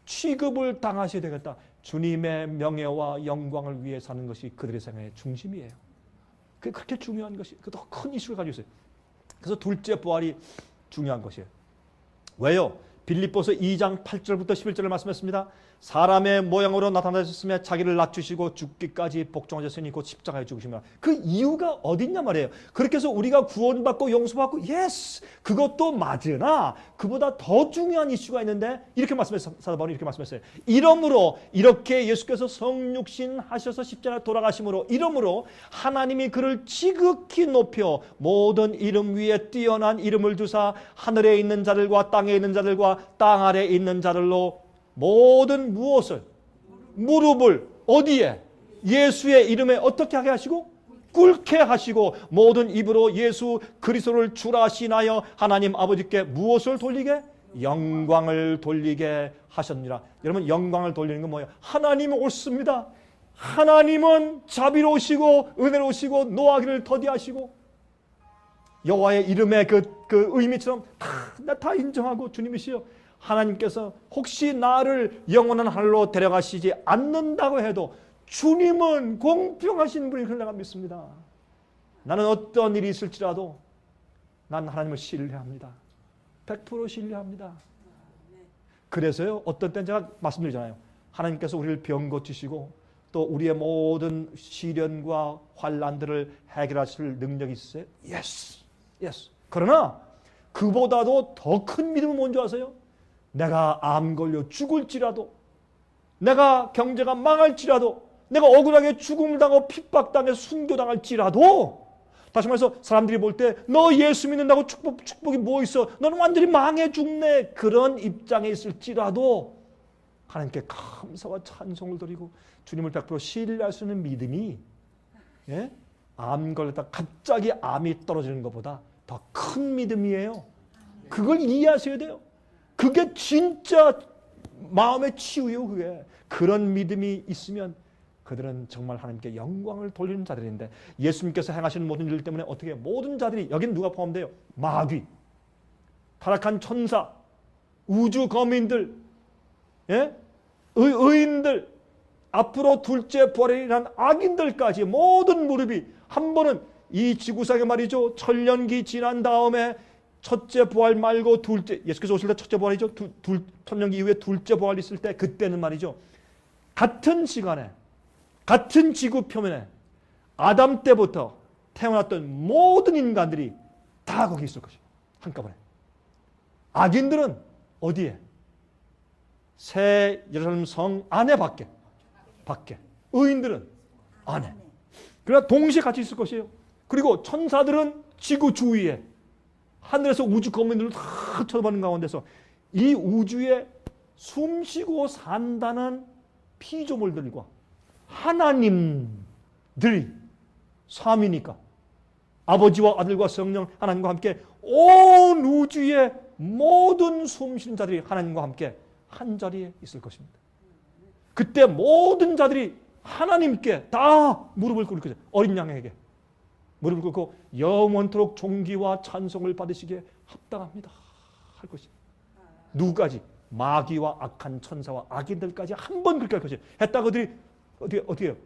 취급을 당하셔야 되겠다. 주님의 명예와 영광을 위해 사는 것이 그들의 생애의 중심이에요. 그게 그렇게 중요한 것이 더 큰 이슈를 가지고 있어요. 그래서 둘째 부활이 중요한 것이에요. 왜요? 빌립보서 2장 8절부터 11절을 말씀했습니다. 사람의 모양으로 나타나셨으며 자기를 낮추시고 죽기까지 복종하셨으니 곧 십자가에 죽으시면 그 이유가 어딨냐 말이에요. 그렇게 해서 우리가 구원받고 용서받고 예스 그것도 맞으나 그보다 더 중요한 이슈가 있는데 이렇게 말씀했어요. 사도 바울이 이렇게 말씀했어요. 이러므로 이렇게 예수께서 성육신 하셔서 십자가에 돌아가심으로 이러므로 하나님이 그를 지극히 높여 모든 이름 위에 뛰어난 이름을 주사 하늘에 있는 자들과 땅에 있는 자들과 땅 아래에 있는 자들로 모든 무엇을 무릎을 어디에 예수의 이름에 어떻게 하게 하시고 꿇게 하시고 모든 입으로 예수 그리스도를 주라 시인하여 하나님 아버지께 무엇을 돌리게 영광을 돌리게 하셨느니라. 여러분 영광을 돌리는 건 뭐예요? 하나님은 옳습니다. 하나님은 자비로우시고 은혜로우시고 노하기를 더디하시고 여호와의 이름의 그 의미처럼 다 인정하고 주님이시여 하나님께서 혹시 나를 영원한 하늘로 데려가시지 않는다고 해도 주님은 공평하신 분이 내가 믿습니다. 나는 어떤 일이 있을지라도 난 하나님을 신뢰합니다. 100% 신뢰합니다. 그래서요 어떤 때는 제가 말씀드리잖아요. 하나님께서 우리를 병 고치시고 또 우리의 모든 시련과 환난들을 해결하실 능력이 있으세요? 예스. 그러나 그보다도 더 큰 믿음은 뭔지 아세요? 내가 암 걸려 죽을지라도 내가 경제가 망할지라도 내가 억울하게 죽음을 당하고 핍박당해 순교당할지라도 다시 말해서 사람들이 볼 때 너 예수 믿는다고 축복이 뭐 있어? 너는 완전히 망해 죽네. 그런 입장에 있을지라도 하나님께 감사와 찬송을 드리고 주님을 100% 신뢰할 수 있는 믿음이 암 걸렸다 갑자기 암이 떨어지는 것보다 더 큰 믿음이에요. 그걸 이해하셔야 돼요. 그게 진짜 마음의 치유예요. 그게 그런 믿음이 있으면 그들은 정말 하나님께 영광을 돌리는 자들인데 예수님께서 행하시는 모든 일 때문에 어떻게 모든 자들이 여기는 누가 포함돼요? 마귀, 타락한 천사, 우주 거민들, 의인들, 앞으로 둘째 부활이란 악인들까지 모든 무릎이 한 번은 이 지구상에 말이죠. 천년기 지난 다음에 첫째 부활 말고 둘째 예수께서 오실 때 첫째 부활이죠. 천년기 이후에 둘째 부활이 있을 때 그때는 말이죠. 같은 시간에 같은 지구 표면에 아담 때부터 태어났던 모든 인간들이 다 거기 있을 것이에요. 한꺼번에. 악인들은 어디에? 새 예루살렘 성 안에 밖에. 의인들은 안에. 그러나 동시에 같이 있을 것이에요. 그리고 천사들은 지구 주위에 하늘에서 우주 거민들을 다 쳐다보는 가운데서 이 우주에 숨쉬고 산다는 피조물들과 하나님들이 삼위니까 아버지와 아들과 성령 하나님과 함께 온 우주의 모든 숨쉬는 자들이 하나님과 함께 한 자리에 있을 것입니다. 그때 모든 자들이 하나님께 다 무릎을 꿇을 것이에요. 어린 양에게 무릎을 꿇고 영원토록 존귀와 찬송을 받으시기에 합당합니다 할 것입니다. 누구까지? 마귀와 악한 천사와 악인들까지 한 번 그렇게 할 것이에요. 했다가 그들이 어떻게 해요?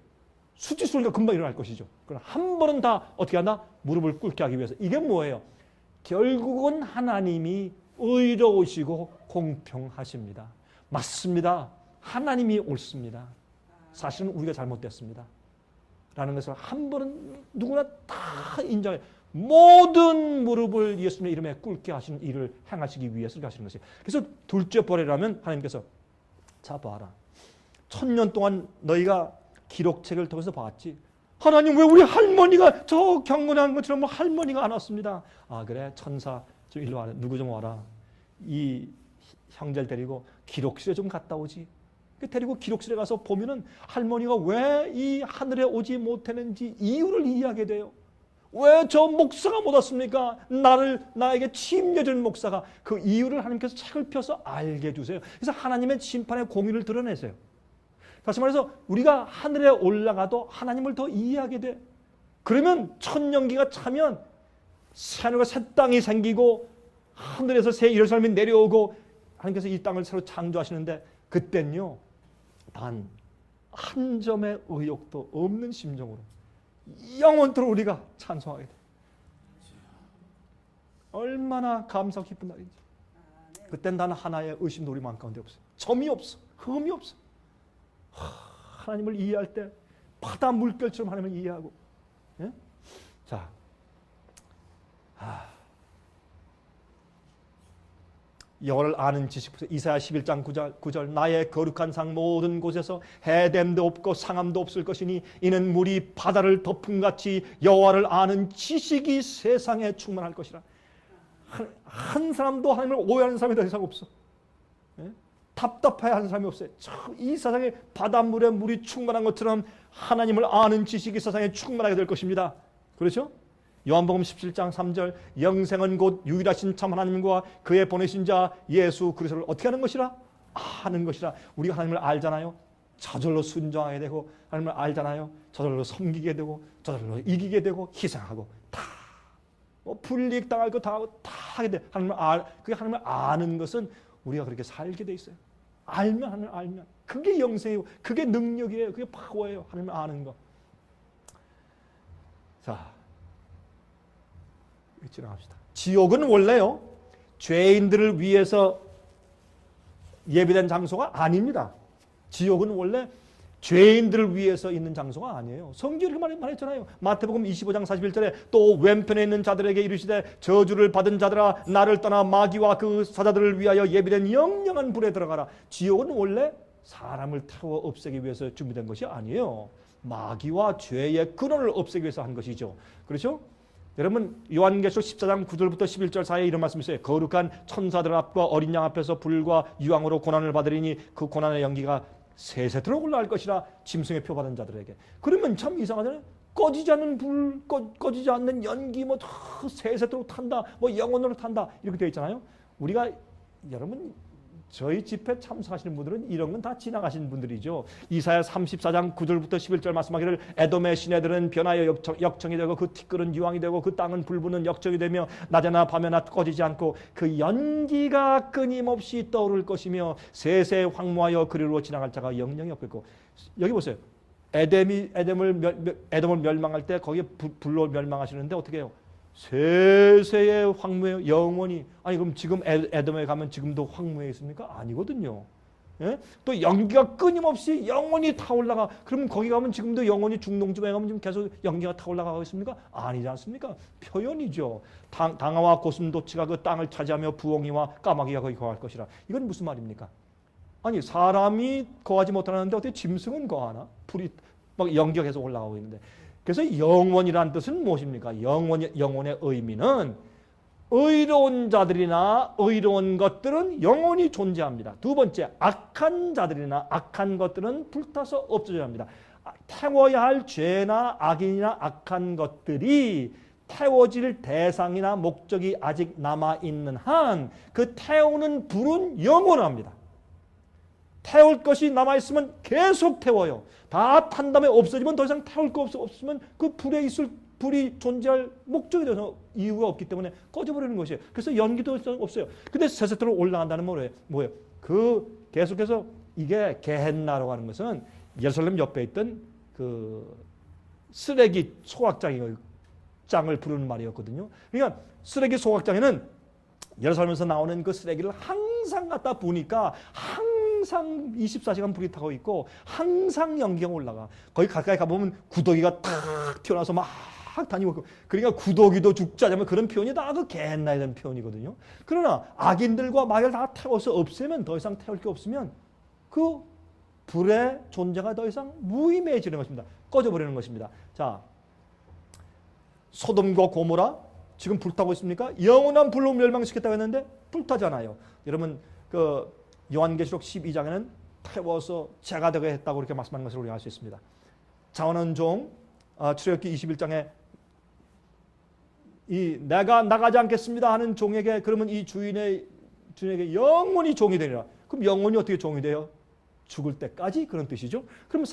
수치스러우니까 금방 일어날 것이죠. 그럼 한 번은 다 어떻게 하나? 무릎을 꿇게 하기 위해서. 이게 뭐예요? 결국은 하나님이 의로우시고 공평하십니다. 맞습니다. 하나님이 옳습니다. 사실은 우리가 잘못됐습니다. 라는 것을 한 번은 누구나 다 인정해. 모든 무릎을 예수님의 이름에 꿇게 하시는 일을 행하시기 위해서 하시는 것이에요. 그래서 둘째 벌이라면 하나님께서 자 봐라. 1000년 동안 너희가 기록책을 통해서 봤지. 하나님 왜 우리 할머니가 저 경건한 것처럼 뭐 할머니가 안 왔습니다. 아 그래 천사 좀 일로 와라. 누구 좀 와라. 이 형제를 데리고 기록실에 좀 갔다 오지. 데리고 기록실에 가서 보면은 할머니가 왜 이 하늘에 오지 못했는지 이유를 이해하게 돼요. 왜 저 목사가 못 왔습니까? 나에게 침례주는 목사가 그 이유를 하나님께서 책을 펴서 알게 해주세요. 그래서 하나님의 심판의 공의를 드러내세요. 다시 말해서 우리가 하늘에 올라가도 하나님을 더 이해하게 돼. 그러면 천년기가 차면 새하늘과 새 땅이 생기고 하늘에서 새 예루살렘이 내려오고 하나님께서 이 땅을 새로 창조하시는데 그땐요 단 한 점의 의욕도 없는 심정으로 영원토록 우리가 찬송하게 돼. 얼마나 감사하고 기쁜 날인지. 그땐 단 하나의 의심도 우리 마음 가운데 없어요. 점이 없어. 흠이 없어. 하나님을 이해할 때 바다 물결처럼 하나님을 이해하고. 예? 자, 여호와를 아는 지식. 이사야 11장 9절 나의 거룩한 상 모든 곳에서 해됨도 없고 상함도 없을 것이니 이는 물이 바다를 덮음같이 여호와를 아는 지식이 세상에 충만할 것이라. 한 사람도 하나님을 오해하는 사람이 더 이상 없어. 예? 답답해하는 사람이 없어요. 이 세상에 바닷물에 물이 충만한 것처럼 하나님을 아는 지식이 세상에 충만하게 될 것입니다. 그렇죠? 요한복음 17장 3절 영생은 곧 유일하신 참 하나님과 그의 보내신 자 예수 그리스도를 어떻게 하는 것이라? 아는 것이라. 우리가 하나님을 알잖아요. 저절로 순종하게 되고, 하나님을 알잖아요. 저절로 섬기게 되고, 저절로 이기게 되고, 희생하고 다 뭐 불이익 당할 거 다 하고 다 하게 돼. 그게 하나님을 아는 것은 우리가 그렇게 살게 돼 있어요. 알면, 하나님을 알면 그게 영생이고 그게 능력이에요. 그게 파워예요. 하나님을 아는 거. 자, 지나갑시다. 지옥은 원래요, 죄인들을 위해서 예비된 장소가 아닙니다. 지옥은 원래 죄인들을 위해서 있는 장소가 아니에요. 성경이 이렇게 말했잖아요. 마태복음 25장 41절에 또 왼편에 있는 자들에게 이르시되 저주를 받은 자들아 나를 떠나 마귀와 그 사자들을 위하여 예비된 영영한 불에 들어가라. 지옥은 원래 사람을 태워 없애기 위해서 준비된 것이 아니에요. 마귀와 죄의 근원을 없애기 위해서 한 것이죠. 그렇죠? 여러분 요한계시록 14장 9절부터 11절 사이에 이런 말씀이 있어요. 거룩한 천사들 앞과 어린 양 앞에서 불과 유황으로 고난을 받으리니 그 고난의 연기가 세세토록 올라갈 것이라. 짐승의 표 받은 자들에게. 그러면 참 이상하잖아요. 꺼지지 않는 불, 꺼지지 않는 연기, 뭐 세세토록 탄다, 뭐 영원으로 탄다, 이렇게 되어 있잖아요. 우리가 여러분 저희 집회 참석하시는 분들은 이런 건 다 지나가신 분들이죠. 이사야 34장 9절부터 11절 말씀하기를 에돔의 시내들은 변하여 역청이 되고 그 티끌은 유황이 되고 그 땅은 불붙는 역청이 되며 낮에나 밤에나 꺼지지 않고 그 연기가 끊임없이 떠오를 것이며 세세 황무하여 그리로 지나갈 자가 영영이 없겠고. 여기 보세요. 에돔을 멸망할 때 거기에 불로 멸망하시는데 어떻게 해요? 세세의 황무에 영원히. 아니 그럼 지금 에돔에 가면 지금도 황무에 있습니까? 아니거든요. 예? 또 연기가 끊임없이 영원히 타올라가. 그럼 거기 가면 지금도 영원히 중동지방에 가면 지금 계속 연기가 타올라가고 있습니까? 아니지 않습니까? 표현이죠. 당아와 고슴도치가 그 땅을 차지하며 부엉이와 까마귀가 거기 거할 것이라. 이건 무슨 말입니까? 아니 사람이 거하지 못하는데 어떻게 짐승은 거하나? 불이 막 연기가 계속 올라가고 있는데. 그래서 영원이란 뜻은 무엇입니까? 영원의 의미는 의로운 자들이나 의로운 것들은 영원히 존재합니다. 두 번째, 악한 자들이나 악한 것들은 불타서 없어져야 합니다. 태워야 할 죄나 악인이나 악한 것들이 태워질 대상이나 목적이 아직 남아있는 한 그 태우는 불은 영원합니다. 태울 것이 남아있으면 계속 태워요. 다 탄 다음에 없어지면 더 이상 태울 거 없으면 그 불에 있을 불이 존재할 목적이 되서 이유가 없기 때문에 꺼져버리는 것이에요. 그래서 연기도 없어요. 근데 세세토록 올라간다는 뭐예요? 그 계속해서 이게 게헨나라고 하는 것은 예루살렘 옆에 있던 그 쓰레기 소각장을 부르는 말이었거든요. 그러니까 쓰레기 소각장에는 예루살렘에서 나오는 그 쓰레기를 항상 갖다 부으니까 항상 24시간 불이 타고 있고 항상 연기가 올라가. 거기 가까이 가보면 구더기가 탁 튀어나와서 막 다니고 있고. 그러니까 구더기도 죽지 않으면 그런 표현이 다 그 게헨나에 대한 표현이거든요. 그러나 악인들과 마귀를 다 태워서 없애면 더 이상 태울 게 없으면 그 불의 존재가 더 이상 무의미해지는 것입니다. 꺼져버리는 것입니다. 자, 소돔과 고모라 지금 불타고 있습니까? 영원한 불로 멸망시켰다고 했는데 불타잖아요. 여러분 그 요한계시록 12장에는 태워서 재가 되게 했다고 이렇게 말씀하는 것을 우리가 알 수 있습니다. 자원한 종 출애굽기 21장에 이 내가 나가지 않겠습니다 하는 종에게 그러면 이 주인에게 영원히 종이 되리라. 그럼 영원히 어떻게 종이 돼요? 죽을 때까지 그런 뜻이죠. 그럼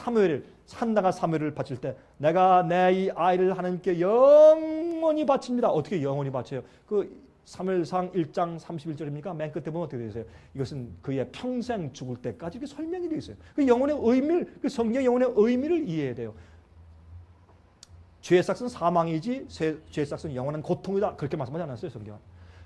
산나가 사무엘을 바칠 때 내가 내 이 아이를 하나님께 영원히 바칩니다. 어떻게 영원히 바쳐요? 그 사무엘상 1장 31절입니까? 맨 끝에 보면 어떻게 되어 있어요? 이것은 그의 평생 죽을 때까지 이렇게 설명이 되어 있어요. 그 영혼의 의미를, 그 성경 영혼의 의미를 이해해야 돼요. 죄의 삭은 사망이지 죄의 삭은 영원한 고통이다. 그렇게 말씀하지 않았어요, 성경은.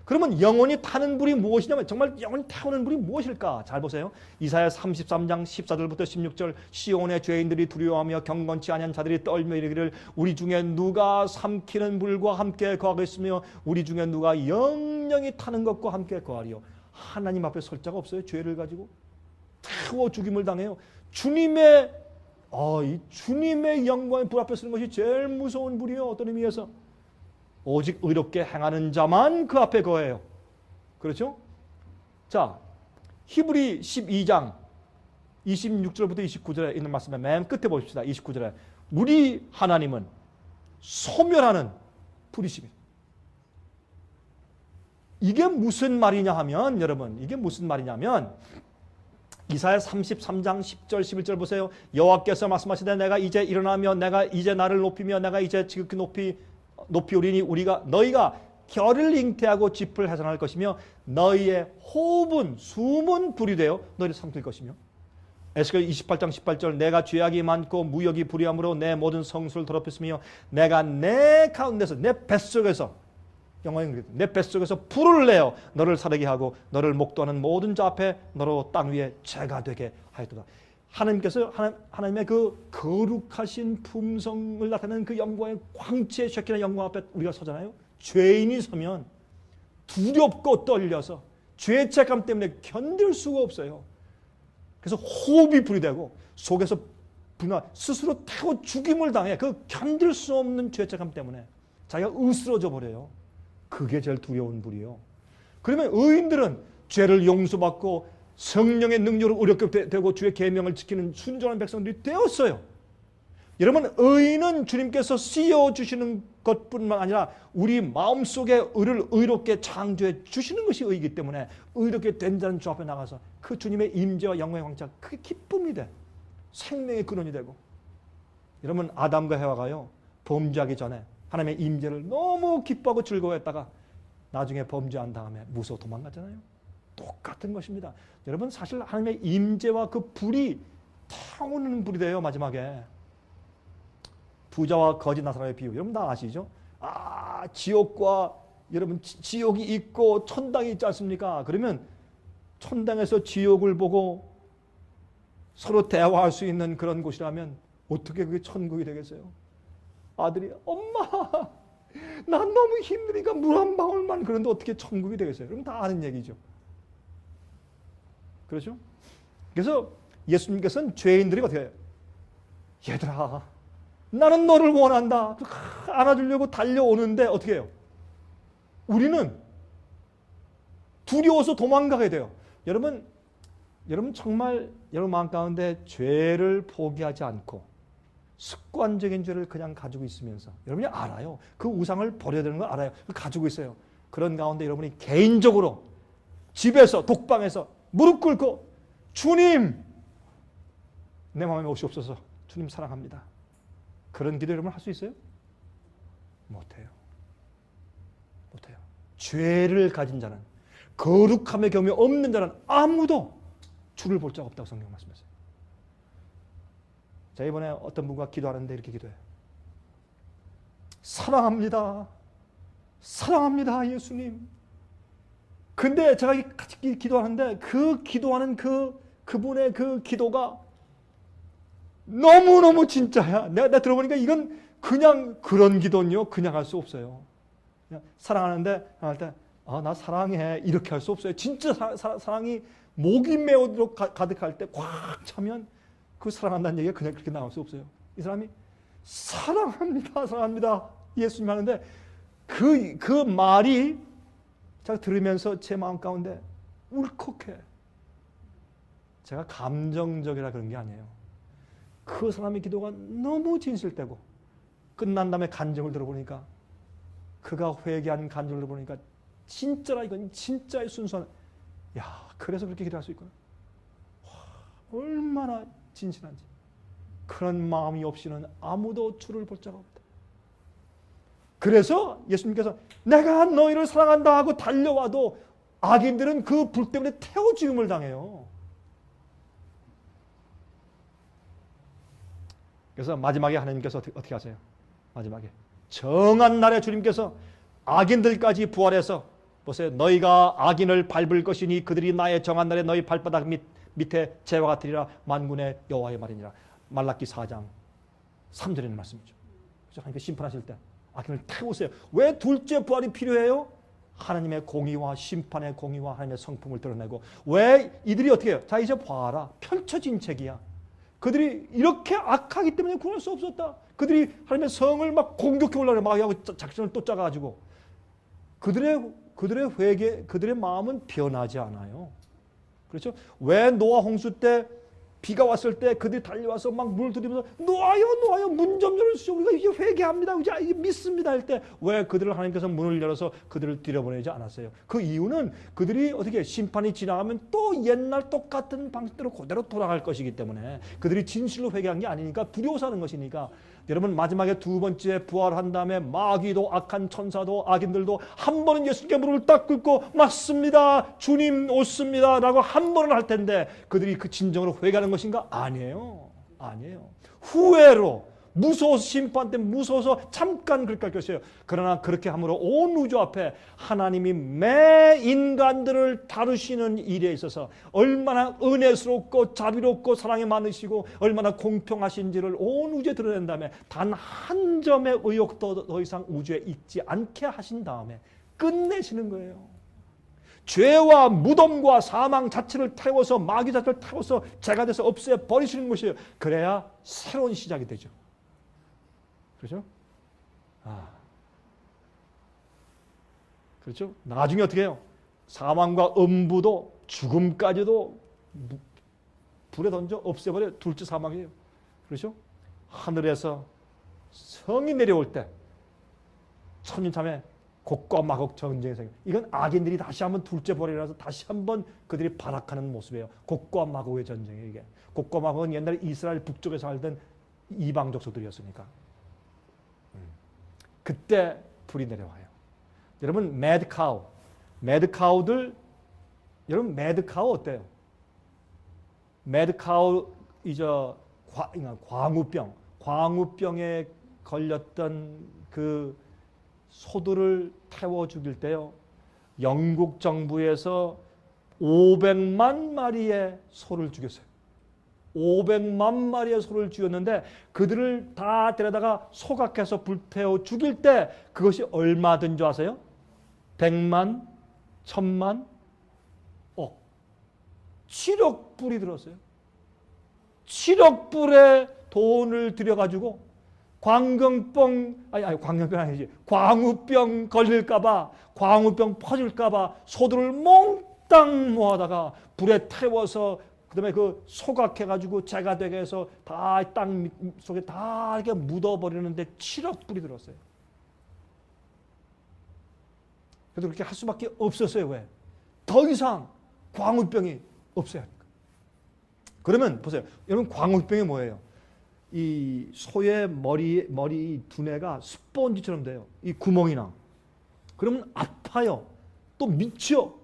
그러면 영원히 타는 불이 무엇이냐면 정말 영원히 타오는 불이 무엇일까? 잘 보세요. 이사야 33장 14절부터 16절 시온의 죄인들이 두려워하며 경건치 아니한 자들이 떨며 이르기를 우리 중에 누가 삼키는 불과 함께 거하겠으며 우리 중에 누가 영영이 타는 것과 함께 거하리요. 하나님 앞에 설 자가 없어요. 죄를 가지고 태워 죽임을 당해요. 주님의 이 주님의 영광의 불 앞에 서는 것이 제일 무서운 불이요. 어떤 의미에서 오직 의롭게 행하는 자만 그 앞에 거해요. 그렇죠? 자, 히브리 12장 26절부터 29절에 있는 말씀에 맨 끝에 보십시다. 29절에 우리 하나님은 소멸하는 불이십니다. 이게 무슨 말이냐 하면 여러분 이게 무슨 말이냐면 이사야 33장 10절 11절 보세요. 여호와께서 말씀하시되 내가 이제 일어나며 내가 이제 나를 높이며 내가 이제 지극히 높이 오리니 너희가 결을 잉태하고 짚을 해산할 것이며 너희의 호흡은 숨은 불이 되어 너희를 삼킬 것이며 에스겔 28장 18절 내가 죄악이 많고 무역이 불의함으로 내 모든 성수를 더럽혔으며 내가 내 가운데서 내 뱃속에서 내 뱃속에서 불을 내어 너를 사르게 하고 너를 목도하는 모든 자 앞에 너로 땅 위에 죄가 되게 하였도다. 하나님께서 하나님의 그 거룩하신 품성을 나타내는 그 영광의 광채의 쉐키나 영광 앞에 우리가 서잖아요. 죄인이 서면 두렵고 떨려서 죄책감 때문에 견딜 수가 없어요. 그래서 호흡이 불이 되고 속에서 스스로 태워 죽임을 당해. 그 견딜 수 없는 죄책감 때문에 자기가 으스러져 버려요. 그게 제일 두려운 불이요. 그러면 의인들은 죄를 용서받고 성령의 능력으로 의롭게 되고 주의 계명을 지키는 순종하는 백성들이 되었어요. 여러분 의인은 주님께서 씌워주시는 것뿐만 아니라 우리 마음속에 의를 의롭게 창조해 주시는 것이 의이기 때문에 의롭게 된 자는 주 앞에 나가서 그 주님의 임재와 영광의 왕자 그게 기쁨이 돼. 생명의 근원이 되고. 여러분 아담과 해와가요 범죄하기 전에 하나님의 임재를 너무 기뻐하고 즐거워했다가 나중에 범죄한 다음에 무서워 도망갔잖아요. 똑같은 것입니다. 여러분 사실 하나님의 임재와 그 불이 타오르는 불이 돼요. 마지막에 부자와 거지 나사로의 비유 여러분 다 아시죠? 지옥과 여러분 지옥이 있고 천당이 있지 않습니까? 그러면 천당에서 지옥을 보고 서로 대화할 수 있는 그런 곳이라면 어떻게 그게 천국이 되겠어요? 아들이 엄마 난 너무 힘드니까 물 한 방울만 그런데 어떻게 천국이 되겠어요? 그럼 다 아는 얘기죠. 그렇죠? 그래서 예수님께서는 죄인들이 어떻게 해요? 얘들아 나는 너를 원한다. 안아주려고 달려오는데 어떻게 해요? 우리는 두려워서 도망가게 돼요. 여러분 정말 여러분 마음 가운데 죄를 포기하지 않고 습관적인 죄를 그냥 가지고 있으면서 여러분이 알아요. 그 우상을 버려야 되는 걸 알아요. 가지고 있어요. 그런 가운데 여러분이 개인적으로 집에서 독방에서 무릎 꿇고 주님 내 마음에 오시옵소서 주님 사랑합니다. 그런 기도 여러분 할 수 있어요? 못해요. 죄를 가진 자는 거룩함의 경험이 없는 자는 아무도 주를 볼 자가 없다고 성경 말씀하세요. 자 이번에 어떤 분과 기도하는데 이렇게 기도해요. 사랑합니다. 사랑합니다 예수님. 근데 제가 같이 기도하는데 그 기도하는 그분의 그 기도가 너무너무 진짜야. 내가 들어보니까 이건 그냥 그런 기도는요 그냥 할 수 없어요. 그냥 사랑하는데 할 때 나 사랑해 이렇게 할 수 없어요. 진짜 사랑이 목이 메어도록 가득할 때 꽉 차면 그 사랑한다는 얘기가 그냥 그렇게 나올 수 없어요. 이 사람이 사랑합니다 사랑합니다 예수님 하는데 그 말이 제가 들으면서 제 마음 가운데 울컥해. 제가 감정적이라 그런 게 아니에요. 그 사람의 기도가 너무 진실되고 끝난 다음에 간증을 들어보니까 그가 회개한 간증을 들어보니까 진짜라 이건 진짜의 순수한 그래서 그렇게 기도할 수 있구나. 얼마나 진실한지. 그런 마음이 없이는 아무도 주를 볼 자가 없다. 그래서 예수님께서 내가 너희를 사랑한다 하고 달려와도 악인들은 그 불 때문에 태워 죽임을 당해요. 그래서 마지막에 하나님께서 어떻게 하세요? 마지막에 정한 날에 주님께서 악인들까지 부활해서 보세요. 너희가 악인을 밟을 것이니 그들이 나의 정한 날에 너희 발바닥 밑에 재와 같으리라. 만군의 여호와의 말이니라. 말라기 4장 3절에 있는 말씀이죠. 그렇죠? 하나님께 심판하실 때 악인을 태우세요. 왜 둘째 부활이 필요해요? 하나님의 공의와 심판의 공의와 하나님의 성품을 드러내고. 왜 이들이 어떻게 해요? 자, 이제 봐라. 펼쳐진 책이야. 그들이 이렇게 악하기 때문에 구할 수 없었다. 그들이 하나님의 성을 막 공격해 오려고 막 하고 작전을 또 짜가지고. 그들의 회개, 그들의 마음은 변하지 않아요. 그렇죠? 왜 노아 홍수 때 비가 왔을 때 그들이 달려와서 막 물 들이면서 노아요 문 좀 열어주시오. 우리가 이제 회개합니다. 이제 믿습니다 할 때 왜 그들을 하나님께서 문을 열어서 그들을 들여보내지 않았어요? 그 이유는 그들이 어떻게 심판이 지나가면 또 옛날 똑같은 방식대로 그대로 돌아갈 것이기 때문에 그들이 진실로 회개한 게 아니니까 두려워서 하는 것이니까. 여러분 마지막에 두 번째 부활한 다음에 마귀도 악한 천사도 악인들도 한 번은 예수님께 무릎을 딱 꿇고 맞습니다. 주님 옳습니다. 라고 한 번은 할 텐데 그들이 그 진정으로 회개하는 것인가? 아니에요. 아니에요. 후회로 무서워서 심판 때문에 무서워서 잠깐 그렇게 할 것이에요. 그러나 그렇게 함으로 온 우주 앞에 하나님이 매 인간들을 다루시는 일에 있어서 얼마나 은혜스럽고 자비롭고 사랑이 많으시고 얼마나 공평하신지를 온 우주에 드러낸 다음에 단 한 점의 의혹도 더 이상 우주에 있지 않게 하신 다음에 끝내시는 거예요. 죄와 무덤과 사망 자체를 태워서 마귀 자체를 태워서 죄가 돼서 없애버리시는 것이에요. 그래야 새로운 시작이 되죠. 그렇죠? 그렇죠? 나중에 어떻게 해요? 사망과 음부도 죽음까지도 불에 던져 없애버려. 둘째 사망이에요. 그렇죠? 하늘에서 성이 내려올 때 천년참에 곡과 마곡 전쟁이 생겨. 이건 악인들이 다시 한번 둘째 벌이라서 다시 한번 그들이 발악하는 모습이에요. 곡과 마곡의 전쟁이에요. 이게. 곡과 마곡은 옛날에 이스라엘 북쪽에 살던 이방 족속들이었으니까. 그때 불이 내려와요. 여러분 매드카우들 여러분 매드카우 어때요? 매드카우 광우병에 걸렸던 그 소들을 태워 죽일 때요. 영국 정부에서 500만 마리의 소를 죽였어요. 500만 마리의 소를 죽였는데 그들을 다 데려다가 소각해서 불태워 죽일 때 그것이 얼마 든 줄 아세요? 100만, 1000만, 7억 불이 들었어요. 7억 불의 돈을 들여가지고 광우병 걸릴까봐, 광우병 퍼질까봐 소들을 몽땅 모아다가 불에 태워서 그다음에 그 소각해가지고 재가 되게 해서 다 땅 속에 다 이렇게 묻어버리는데 7억 불이 들었어요. 그래도 그렇게 할 수밖에 없었어요. 왜? 더 이상 광우병이 없어야 하니까. 그러면 보세요. 여러분 광우병이 뭐예요? 이 소의 머리 두뇌가 스펀지처럼 돼요. 이 구멍이나. 그러면 아파요. 또 미쳐.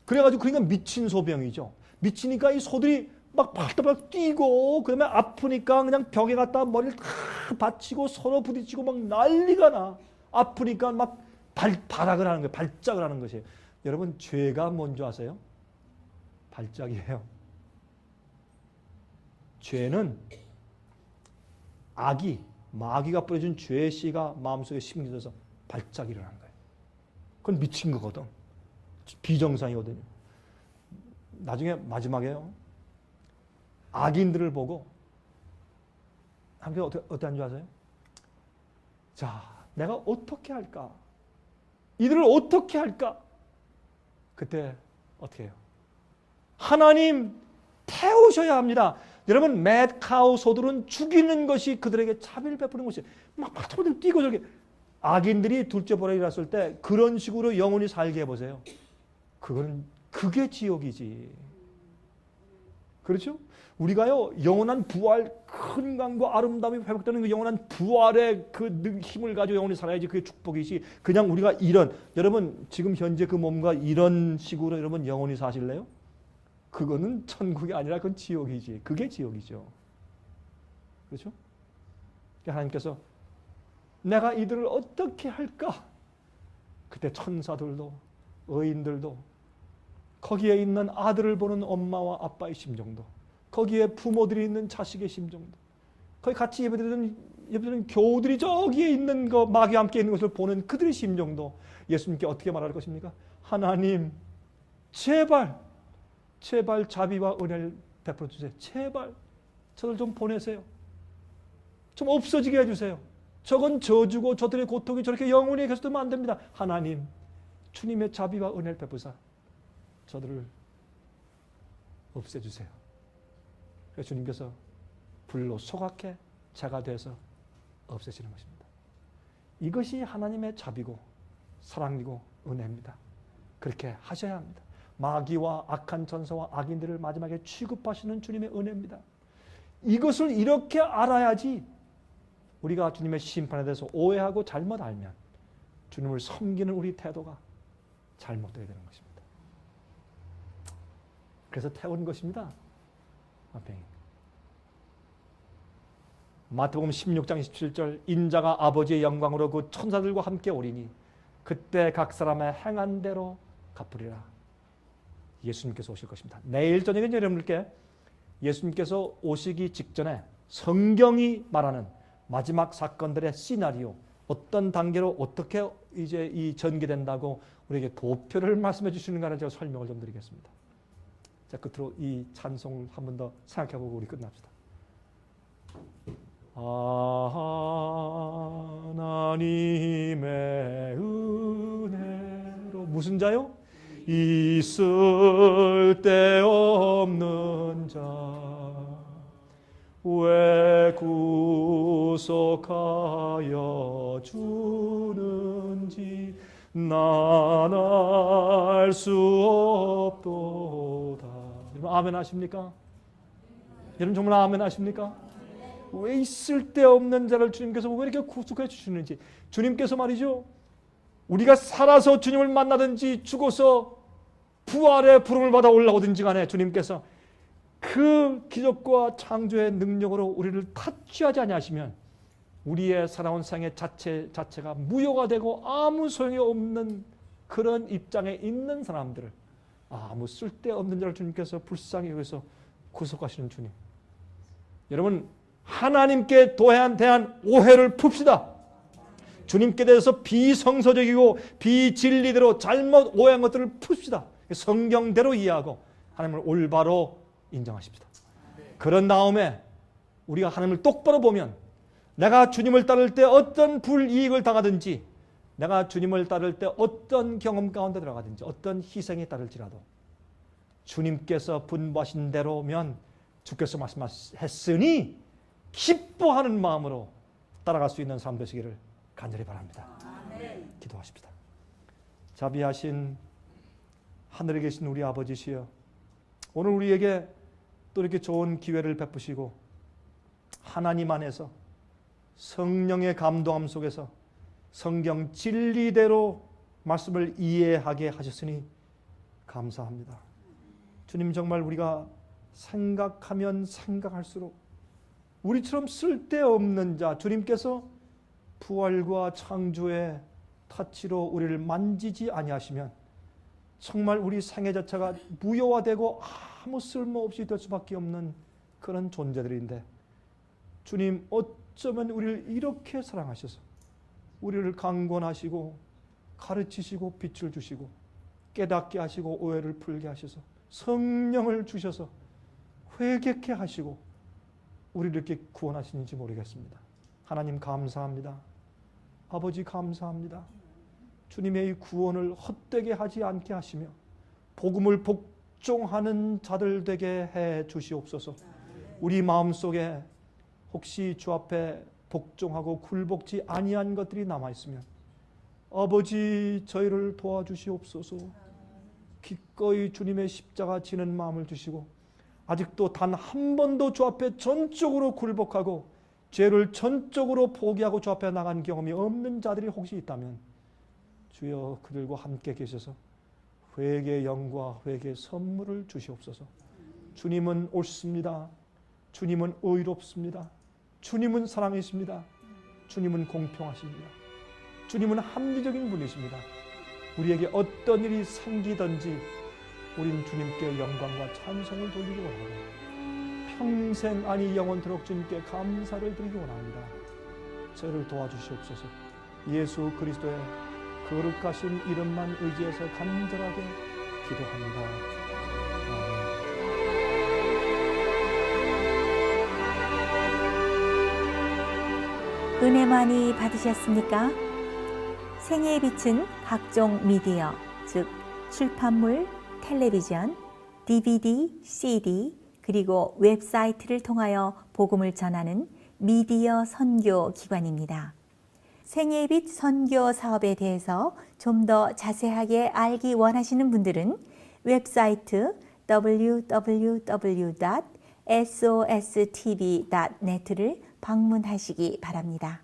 그래가지고 그러니까 미친 소병이죠. 미치니까 이 소들이 막 발다발 뛰고 그다음에 아프니까 그냥 벽에 갖다 머리를 다 받치고 서로 부딪히고 막 난리가 나. 아프니까 막 발악을 하는 거예요. 발작을 하는 것이에요. 여러분 죄가 뭔지 아세요? 발작이에요. 죄는 마귀가 뿌려준 죄의 씨가 마음속에 심겨져서 발작이 일어나는 거예요. 그건 미친 거거든. 비정상이거든요. 나중에 마지막에요. 악인들을 보고 하나님께서 어떠한 줄 아세요? 자, 내가 어떻게 할까? 이들을 어떻게 할까? 그때 어떻게 해요? 하나님 태우셔야 합니다. 여러분 매드카우 소들은 죽이는 것이 그들에게 자비를 베푸는 것이 막 발톱을 뛰고 저렇게 악인들이 둘째 보라기 났을 때 그런 식으로 영원히 살게 해보세요. 그게 지옥이지. 그렇죠? 우리가요 영원한 부활, 큰 강과 아름다움이 회복되는 그 영원한 부활의 그 힘을 가지고 영원히 살아야지 그게 축복이지. 그냥 우리가 여러분 지금 현재 그 몸과 이런 식으로 여러분 영원히 사실래요? 그거는 천국이 아니라 그건 지옥이지. 그게 지옥이죠. 그렇죠? 하나님께서 내가 이들을 어떻게 할까? 그때 천사들도 의인들도 거기에 있는 아들을 보는 엄마와 아빠의 심정도, 거기에 부모들이 있는 자식의 심정도, 거기 같이 예배드리는 교우들이 저기에 있는 거 마귀와 함께 있는 것을 보는 그들의 심정도 예수님께 어떻게 말할 것입니까? 하나님 제발 자비와 은혜를 베풀어 주세요. 제발 저들 좀 보내세요. 좀 없어지게 해주세요. 저건 저주고 저들의 고통이 저렇게 영원히 계속되면 안 됩니다. 하나님 주님의 자비와 은혜를 베푸사 저들을 없애주세요. 그래서 주님께서 불로 소각해 자가 돼서 없애시는 것입니다. 이것이 하나님의 자비고 사랑이고 은혜입니다. 그렇게 하셔야 합니다. 마귀와 악한 전사와 악인들을 마지막에 취급하시는 주님의 은혜입니다. 이것을 이렇게 알아야지 우리가 주님의 심판에 대해서 오해하고 잘못 알면 주님을 섬기는 우리 태도가 잘못되게 되는 것입니다. 그래서 태운 것입니다. 마태복음 16장 27절 인자가 아버지의 영광으로 그 천사들과 함께 오리니 그때 각 사람의 행한 대로 갚으리라. 예수님께서 오실 것입니다. 내일 저녁에 여러분들께 예수님께서 오시기 직전에 성경이 말하는 마지막 사건들의 시나리오, 어떤 단계로 어떻게 이제 이 전개된다고 우리에게 도표를 말씀해 주시는가를 제가 설명을 좀 드리겠습니다. 자, 끝으로 이 찬송을 한 번 더 생각해보고 우리 끝납시다. 하나님의 은혜로 무슨 자요? 있을 데 없는 자 왜 구속하여 주는지 난 알 수 없도다. 여러분 아멘 하십니까? 여러분 정말 아멘 하십니까? 왜 있을 데 없는 자를 주님께서 왜 이렇게 구속해 주시는지, 주님께서 말이죠, 우리가 살아서 주님을 만나든지 죽어서 부활의 부름을 받아 올라오든지 간에 주님께서 그 기적과 창조의 능력으로 우리를 타치하지 아니하시면 우리의 살아온 생애 자체가 무효가 되고 아무 소용이 없는 그런 입장에 있는 사람들을 아무 쓸데없는 자를 주님께서 불쌍히 여기서 구속하시는 주님. 여러분 하나님께 대한 오해를 풉시다. 주님께 대해서 비성서적이고 비진리대로 잘못 오해한 것들을 풉시다. 성경대로 이해하고 하나님을 올바로 인정하십시다. 그런 다음에 우리가 하나님을 똑바로 보면 내가 주님을 따를 때 어떤 불이익을 당하든지, 내가 주님을 따를 때 어떤 경험 가운데 들어가든지, 어떤 희생이 따를지라도 주님께서 분부하신 대로면 주께서 말씀하셨으니 기뻐하는 마음으로 따라갈 수 있는 삶 되시기를 간절히 바랍니다. 기도하십시다. 자비하신 하늘에 계신 우리 아버지시여, 오늘 우리에게 또 이렇게 좋은 기회를 베푸시고 하나님 안에서 성령의 감동함 속에서 성경 진리대로 말씀을 이해하게 하셨으니 감사합니다. 주님 정말 우리가 생각하면 생각할수록 우리처럼 쓸데없는 자, 주님께서 부활과 창조의 타치로 우리를 만지지 아니하시면 정말 우리 생애 자체가 무효화되고 아무 쓸모없이 될 수밖에 없는 그런 존재들인데, 주님 어쩌면 우리를 이렇게 사랑하셔서 우리를 강권하시고 가르치시고 빛을 주시고 깨닫게 하시고 오해를 풀게 하셔서 성령을 주셔서 회개케 하시고 우리를 이렇게 구원하시는지 모르겠습니다. 하나님 감사합니다. 아버지 감사합니다. 주님의 이 구원을 헛되게 하지 않게 하시며 복음을 복종하는 자들 되게 해 주시옵소서. 우리 마음속에 혹시 주 앞에 복종하고 굴복지 아니한 것들이 남아있으면 아버지 저희를 도와주시옵소서. 기꺼이 주님의 십자가 지는 마음을 주시고 아직도 단 한 번도 주 앞에 전적으로 굴복하고 죄를 전적으로 포기하고 주 앞에 나간 경험이 없는 자들이 혹시 있다면 주여 그들과 함께 계셔서 회개의 영과 회개의 선물을 주시옵소서. 주님은 옳습니다. 주님은 의롭습니다. 주님은 사랑이십니다. 주님은 공평하십니다. 주님은 합리적인 분이십니다. 우리에게 어떤 일이 생기든지 우린 주님께 영광과 찬송을 돌리기 원하고 평생 아니 영원토록 주님께 감사를 드리기 원합니다. 저를 도와주시옵소서. 예수 그리스도의 거룩하신 이름만 의지해서 간절하게 기도합니다. 은혜 많이 받으셨습니까? 생애의 빛은 각종 미디어, 즉 출판물, 텔레비전, DVD, CD, 그리고 웹사이트를 통하여 복음을 전하는 미디어 선교 기관입니다. 생애의 빛 선교 사업에 대해서 좀 더 자세하게 알기 원하시는 분들은 웹사이트 www.sostv.net를 방문하시기 바랍니다.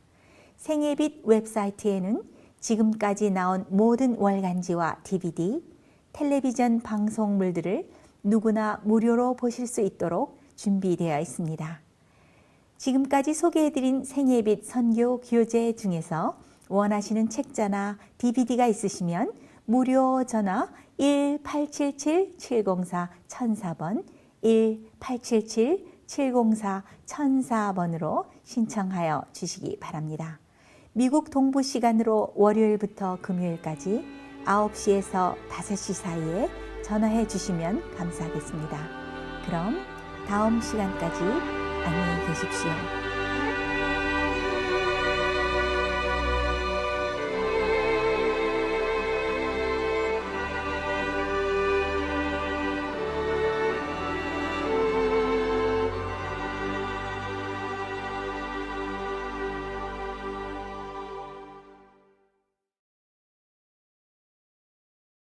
생애의 빛 웹사이트에는 지금까지 나온 모든 월간지와 DVD, 텔레비전 방송물들을 누구나 무료로 보실 수 있도록 준비되어 있습니다. 지금까지 소개해드린 생애의 빛 선교 교재 중에서 원하시는 책자나 DVD가 있으시면 무료 전화 1877-704-1004번 1877-704-1004번으로 신청하여 주시기 바랍니다. 미국 동부 시간으로 월요일부터 금요일까지 9시에서 5시 사이에 전화해 주시면 감사하겠습니다. 그럼 다음 시간까지 안녕히 계십시오.